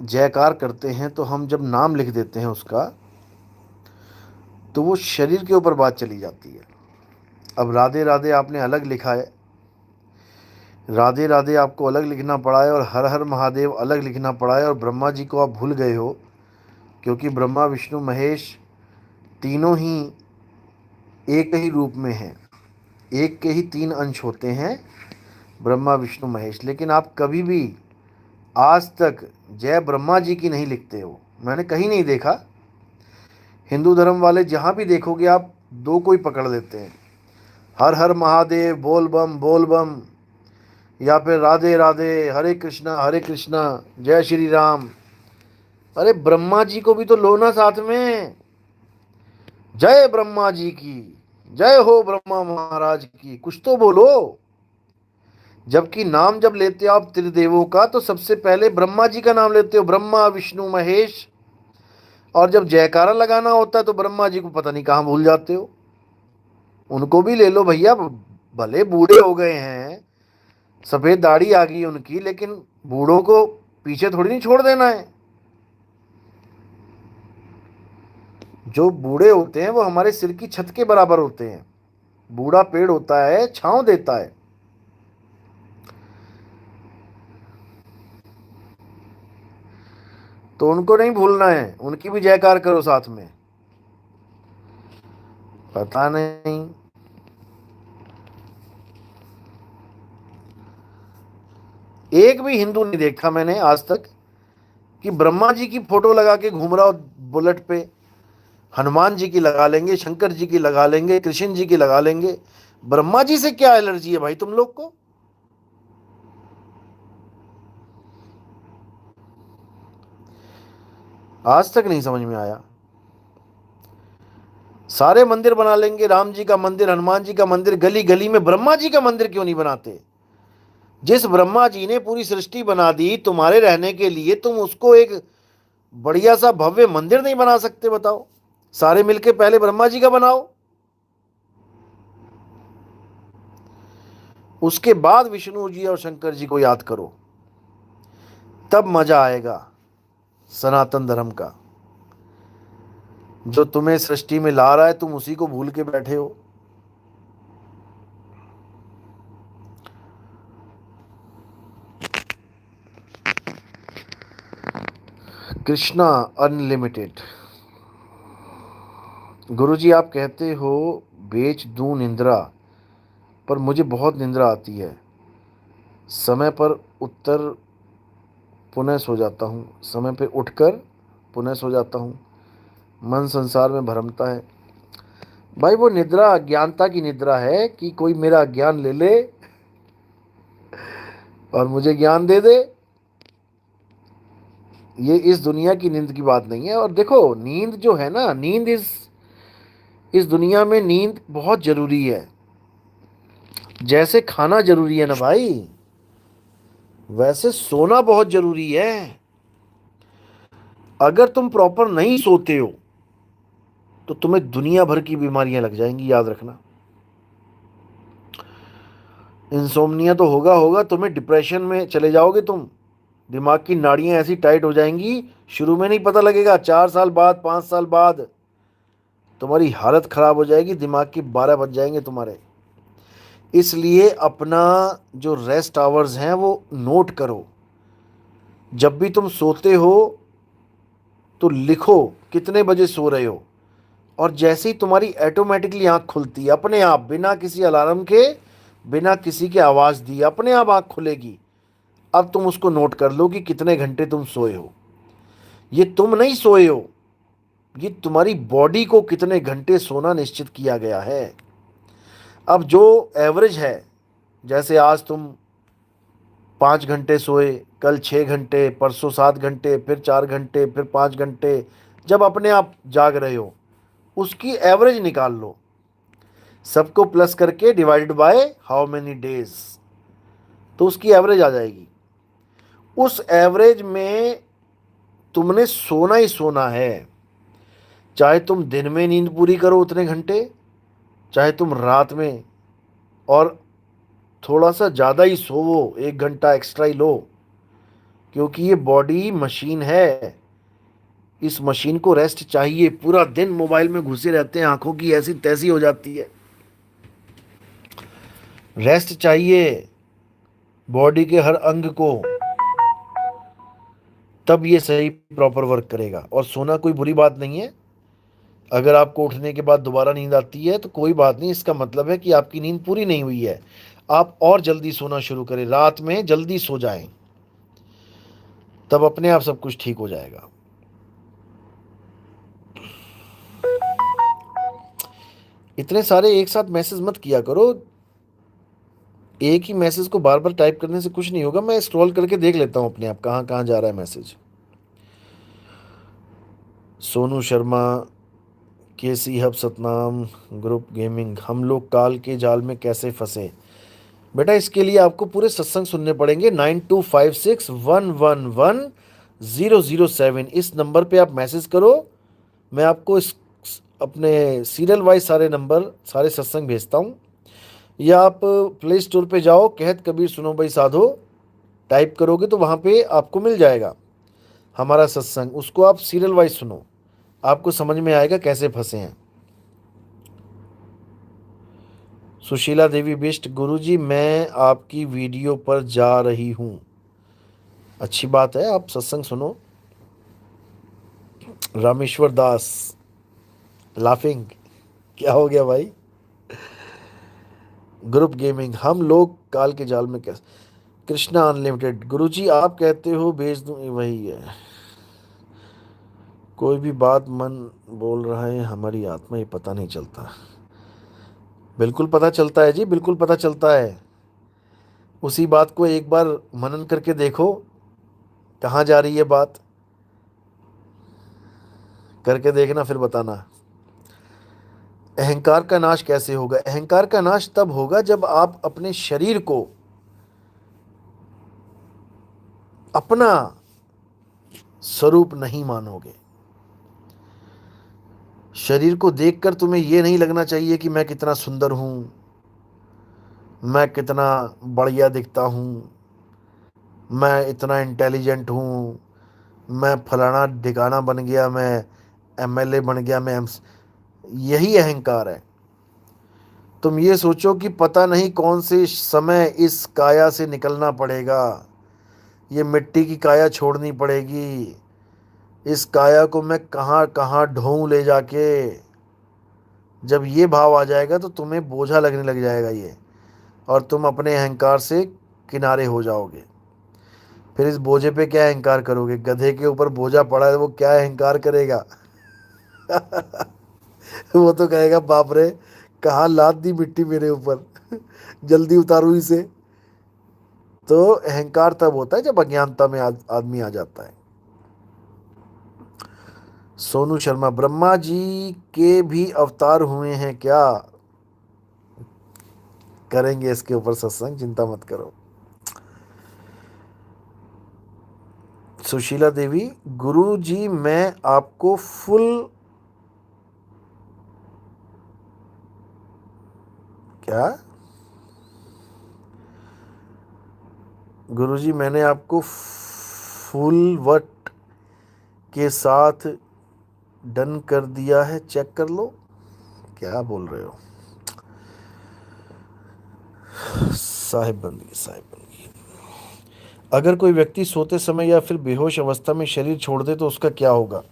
जयकार करते हैं तो हम जब नाम लिख देते हैं उसका, तो वो शरीर के ऊपर बात चली जाती है। अब राधे राधे आपने अलग लिखा है, राधे राधे आपको अलग लिखना पड़ा है, और हर हर महादेव अलग लिखना पड़ा है, और ब्रह्मा जी को आप भूल गए हो, क्योंकि ब्रह्मा विष्णु महेश तीनों ही एक ही रूप में हैं। एक के ही 3 अंश होते हैं, ब्रह्मा विष्णु महेश। लेकिन आप कभी भी आज तक जय ब्रह्मा जी की नहीं लिखते हो। मैंने कहीं नहीं देखा। हिंदू धर्म वाले जहाँ भी देखोगे आप, 2 को ही पकड़ लेते हैं, हर हर महादेव, बोल बम, या फिर राधे राधे, हरे कृष्णा, जय श्री राम। अरे ब्रह्मा जी को भी तो लो ना साथ में। जय ब्रह्मा जी की, जय हो ब्रह्मा महाराज की, कुछ तो बोलो। जबकि नाम जब लेते हो आप त्रिदेवों का, तो सबसे पहले ब्रह्मा जी का नाम लेते हो, ब्रह्मा विष्णु महेश। और जब जयकारा लगाना होता है तो ब्रह्मा जी को पता नहीं कहाँ भूल जाते हो। उनको भी ले लो भैया, भले बूढ़े हो गए हैं, सफेद दाढ़ी आ गई उनकी, लेकिन बूढ़ों को पीछे थोड़ी नहीं छोड़ देना है। जो बूढ़े होते हैं वो हमारे सिर की छत के बराबर होते हैं। बूढ़ा पेड़ होता है, छांव देता है। तो उनको नहीं भूलना है, उनकी भी जयकार करो साथ में। पता नहीं, एक भी हिंदू नहीं देखा मैंने आज तक कि ब्रह्मा जी की फोटो लगा के घूम रहा हो बुलेट पे। हनुमान जी की लगा लेंगे, शंकर जी की लगा लेंगे, कृष्ण जी की लगा लेंगे। ब्रह्मा जी से क्या एलर्जी है भाई तुम लोग को? आज तक नहीं समझ में आया। सारे मंदिर बना लेंगे, राम जी का मंदिर, हनुमान जी का मंदिर, गली गली में ब्रह्मा जी का मंदिर क्यों नहीं बनाते? जिस ब्रह्मा जी ने पूरी सृष्टि बना दी तुम्हारे रहने के लिए, तुम उसको एक बढ़िया सा भव्य मंदिर नहीं बना सकते? बताओ। सारे मिलके पहले ब्रह्मा जी का बनाओ, उसके बाद विष्णु जी और शंकर जी को याद करो, तब मजा आएगा सनातन धर्म का। जो तुम्हें सृष्टि में ला रहा है, तुम उसी को भूल के बैठे हो। कृष्णा अनलिमिटेड। गुरुजी, आप कहते हो बेच दूं निंद्रा, पर मुझे बहुत निंद्रा आती है। समय पर उत्तर पुनः सो जाता हूँ, समय पर उठकर पुनः सो जाता हूँ। मन संसार में भरमता है। भाई वो निद्रा अज्ञानता की निद्रा है कि कोई मेरा ज्ञान ले ले और मुझे ज्ञान दे दे। ये इस दुनिया की नींद की बात नहीं है। और देखो, नींद जो है ना, नींद इस दुनिया में नींद बहुत जरूरी है। जैसे खाना जरूरी है ना भाई, वैसे सोना बहुत जरूरी है। अगर तुम प्रॉपर नहीं सोते हो तो तुम्हें दुनिया भर की बीमारियां लग जाएंगी, याद रखना। इंसोम्निया तो होगा होगा, तुम्हें डिप्रेशन में चले जाओगे तुम। दिमाग की नाड़ियां ऐसी टाइट हो जाएंगी, शुरू में नहीं पता लगेगा, 4 साल बाद, 5 साल बाद तुम्हारी हालत खराब हो जाएगी, दिमाग की 12 बज जाएंगे तुम्हारे। इसलिए अपना जो रेस्ट आवर्स हैं वो नोट करो। जब भी तुम सोते हो तो लिखो कितने बजे सो रहे हो, और जैसे ही तुम्हारी ऑटोमेटिकली आंख खुलती है अपने आप, बिना किसी अलार्म के, बिना किसी के आवाज़ दिए अपने आप आंख खुलेगी। अब तुम उसको नोट कर लो कि कितने घंटे तुम सोए हो। ये तुम नहीं सोए हो, ये तुम्हारी बॉडी को कितने घंटे सोना निश्चित किया गया है। अब जो एवरेज है, जैसे आज तुम 5 घंटे सोए, कल 6 घंटे, परसों 7 घंटे, फिर 4 घंटे, फिर 5 घंटे, जब अपने आप जाग रहे हो उसकी एवरेज निकाल लो। सबको प्लस करके divided by how many days, तो उसकी एवरेज आ जाएगी। उस एवरेज में तुमने सोना ही सोना है। चाहे तुम दिन में नींद पूरी करो उतने घंटे, चाहे तुम रात में, और थोड़ा सा ज़्यादा ही सोवो, 1 घंटा एक्स्ट्रा ही लो, क्योंकि ये बॉडी मशीन है। इस मशीन को रेस्ट चाहिए। पूरा दिन मोबाइल में घुसे रहते हैं, आंखों की ऐसी तैसी हो जाती है। रेस्ट चाहिए बॉडी के हर अंग को, तब ये सही प्रॉपर वर्क करेगा। और सोना कोई बुरी बात नहीं है। अगर आपको उठने के बाद दोबारा नींद आती है तो कोई बात नहीं, इसका मतलब है कि आपकी नींद पूरी नहीं हुई है। आप और जल्दी सोना शुरू करें, रात में जल्दी सो जाएं, तब अपने आप सब कुछ ठीक हो जाएगा। इतने सारे एक साथ मैसेज मत किया करो। एक ही मैसेज को बार बार टाइप करने से कुछ नहीं होगा। मैं स्क्रॉल करके देख लेता हूँ अपने आप कहाँ कहाँ जा रहा है मैसेज। सोनू शर्मा, केसी हब सतनाम, ग्रुप गेमिंग, हम लोग काल के जाल में कैसे फंसे। बेटा इसके लिए आपको पूरे सत्संग सुनने पड़ेंगे। 9256111007, इस नंबर पे आप मैसेज करो। मैं आपको इस अपने सीरियल वाइज सारे नंबर, सारे सत्संग भेजता हूँ। या आप प्ले स्टोर पे जाओ, कहत कबीर सुनो भाई साधो टाइप करोगे तो वहाँ पे आपको मिल जाएगा हमारा सत्संग। उसको आप सीरियल वाइज सुनो, आपको समझ में आएगा कैसे फंसे हैं। सुशीला देवी बिष्ट, गुरुजी मैं आपकी वीडियो पर जा रही हूँ। अच्छी बात है, आप सत्संग सुनो। रामेश्वर दास लाफिंग, क्या हो गया भाई। ग्रुप गेमिंग, हम लोग काल के जाल में कैसे। कृष्णा अनलिमिटेड, गुरुजी आप कहते हो भेज दूं, वही है। कोई भी बात मन बोल रहा है, हमारी आत्मा ही पता नहीं चलता। बिल्कुल पता चलता है जी, बिल्कुल पता चलता है। उसी बात को एक बार मनन करके देखो कहाँ जा रही है बात, करके देखना फिर बताना। अहंकार का नाश कैसे होगा। अहंकार का नाश तब होगा जब आप अपने शरीर को अपना स्वरूप नहीं मानोगे। शरीर को देखकर तुम्हें यह नहीं लगना चाहिए कि मैं कितना सुंदर हूं, मैं कितना बढ़िया दिखता हूं, मैं इतना इंटेलिजेंट हूं, मैं फलाना ढिकाना बन गया, मैं एमएलए बन गया, मैं यही अहंकार है। तुम ये सोचो कि पता नहीं कौन से समय इस काया से निकलना पड़ेगा, ये मिट्टी की काया छोड़नी पड़ेगी, इस काया को मैं कहाँ कहाँ ढोऊं ले जाके। जब ये भाव आ जाएगा तो तुम्हें बोझा लगने लग जाएगा ये, और तुम अपने अहंकार से किनारे हो जाओगे। फिर इस बोझे पे क्या अहंकार करोगे। गधे के ऊपर बोझा पड़ा है, वो क्या अहंकार करेगा। वो तो कहेगा बाप रे, कहाँ लाद दी मिट्टी मेरे ऊपर, जल्दी उतारू इसे। तो अहंकार तब होता है जब अज्ञानता में आदमी आ जाता है। सोनू शर्मा, ब्रह्मा जी के भी अवतार हुए हैं क्या। करेंगे इसके ऊपर सत्संग, चिंता मत करो। सुशीला देवी, गुरु जी मैं आपको फुल, क्या, गुरु जी मैंने आपको फुल वट के साथ डन कर दिया है, चेक कर लो। क्या बोल रहे हो? साहिब बंदगी, साहिब बंदगी। अगर कोई व्यक्ति सोते समय या फिर बेहोश अवस्था में शरीर छोड़ दे तो उसका क्या होगा?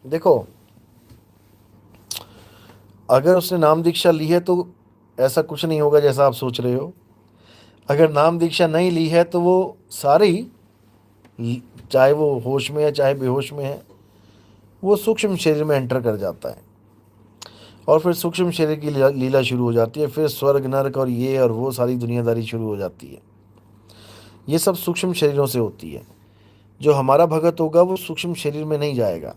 देखो, अगर उसने नाम दीक्षा ली है तो ऐसा कुछ नहीं होगा जैसा आप सोच रहे हो। अगर नाम दीक्षा नहीं ली है तो वो सारे ही, चाहे वो होश में है चाहे बेहोश में है, वो सूक्ष्म शरीर में एंटर कर जाता है और फिर सूक्ष्म शरीर की लीला शुरू हो जाती है। फिर स्वर्ग नरक और ये और वो सारी दुनियादारी शुरू हो जाती है। ये सब सूक्ष्म शरीरों से होती है। जो हमारा भगत होगा वो सूक्ष्म शरीर में नहीं जाएगा,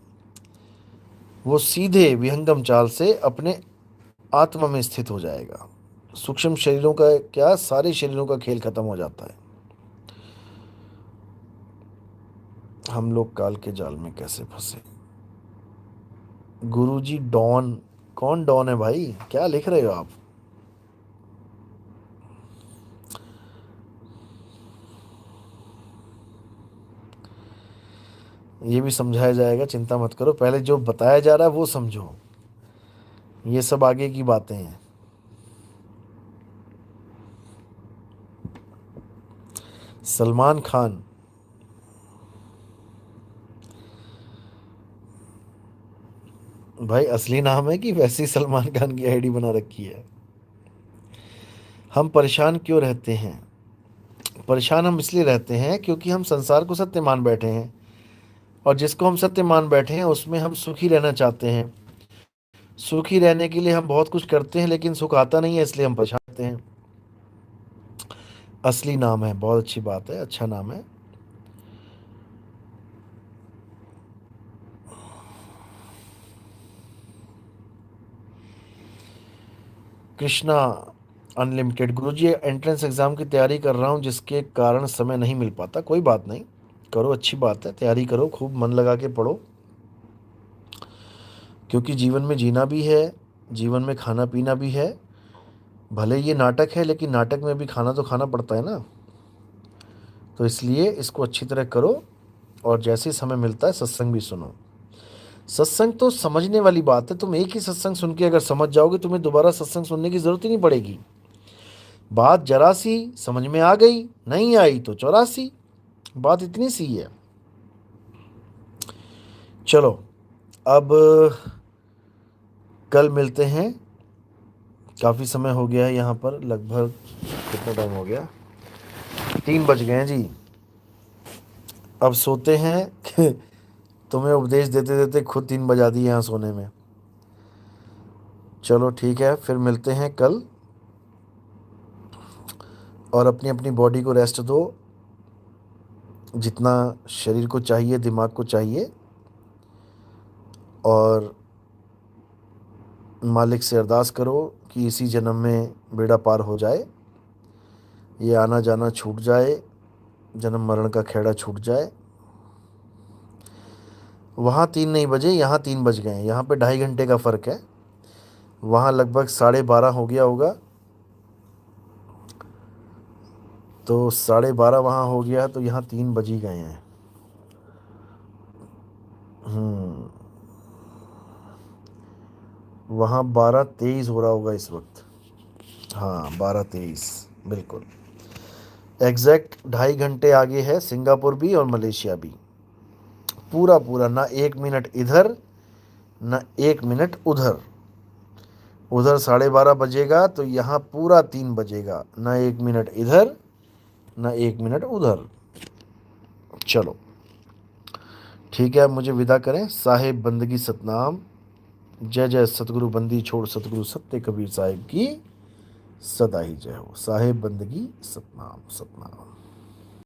वो सीधे विहंगम चाल से अपने आत्मा में स्थित हो जाएगा। सूक्ष्म शरीरों का क्या, सारे शरीरों का खेल खत्म हो जाता है। हम लोग काल के जाल में कैसे फंसे? गुरुजी डॉन, कौन डॉन है भाई? क्या लिख रहे हो आप? ये भी समझाया जाएगा, चिंता मत करो। पहले जो बताया जा रहा है वो समझो, ये सब आगे की बातें हैं। सलमान खान, भाई असली नाम है कि वैसे ही सलमान खान की आईडी बना रखी है? हम परेशान क्यों रहते हैं? परेशान हम इसलिए रहते हैं क्योंकि हम संसार को सत्य मान बैठे हैं, और जिसको हम सत्य मान बैठे हैं उसमें हम सुखी रहना चाहते हैं। सुखी रहने के लिए हम बहुत कुछ करते हैं लेकिन सुख आता नहीं है, इसलिए हम परेशान रहते हैं। असली नाम है, बहुत अच्छी बात है, अच्छा नाम है। कृष्णा अनलिमिटेड, गुरुजी एंट्रेंस एग्जाम की तैयारी कर रहा हूँ जिसके कारण समय नहीं मिल पाता। कोई बात नहीं, करो, अच्छी बात है, तैयारी करो, खूब मन लगा के पढ़ो, क्योंकि जीवन में जीना भी है, जीवन में खाना पीना भी है। भले ये नाटक है लेकिन नाटक में भी खाना तो खाना पड़ता है ना, तो इसलिए इसको अच्छी तरह करो। और जैसे ही समय मिलता है सत्संग भी सुनो। सत्संग तो समझने वाली बात है, तुम एक ही सत्संग सुन के अगर समझ जाओगे तुम्हें दोबारा सत्संग सुनने की जरूरत ही नहीं पड़ेगी। बात जरा सी समझ में आ गई, नहीं आई तो 84, बात इतनी सी है। चलो अब कल मिलते हैं। काफ़ी समय हो गया है यहाँ पर, लगभग कितना टाइम हो गया, 3 बज गए हैं जी। अब सोते हैं कि तुम्हें उपदेश देते देते खुद 3 बजा दिए यहाँ सोने में। चलो ठीक है, फिर मिलते हैं कल, और अपनी अपनी बॉडी को रेस्ट दो, जितना शरीर को चाहिए, दिमाग को चाहिए, और मालिक से अरदास करो कि इसी जन्म में बेड़ा पार हो जाए, ये आना जाना छूट जाए, जन्म मरण का खेड़ा छूट जाए। वहाँ 3 नहीं बजे, यहाँ 3 बज गए हैं, यहाँ पे 2.5 घंटे का फ़र्क है। वहाँ लगभग 12:30 हो गया होगा, तो 12:30 वहाँ हो गया, तो यहाँ 3 बज ही गए हैं। वहाँ 12:23 हो रहा होगा इस वक्त। हाँ 12:23 बिल्कुल एग्जैक्ट। 2.5 घंटे आगे है सिंगापुर भी और मलेशिया भी, पूरा पूरा, ना 1 मिनट इधर ना 1 मिनट उधर। उधर 12:30 बजेगा तो यहाँ पूरा 3 बजेगा, ना 1 मिनट इधर ना 1 मिनट उधर। चलो ठीक है, मुझे विदा करें। साहेब बंदगी सतनाम। जय जय सतगुरु बंदी छोड़ सतगुरु सत्य कबीर साहिब की सदा ही जय हो। साहेब बंदगी सतनाम, सतनाम।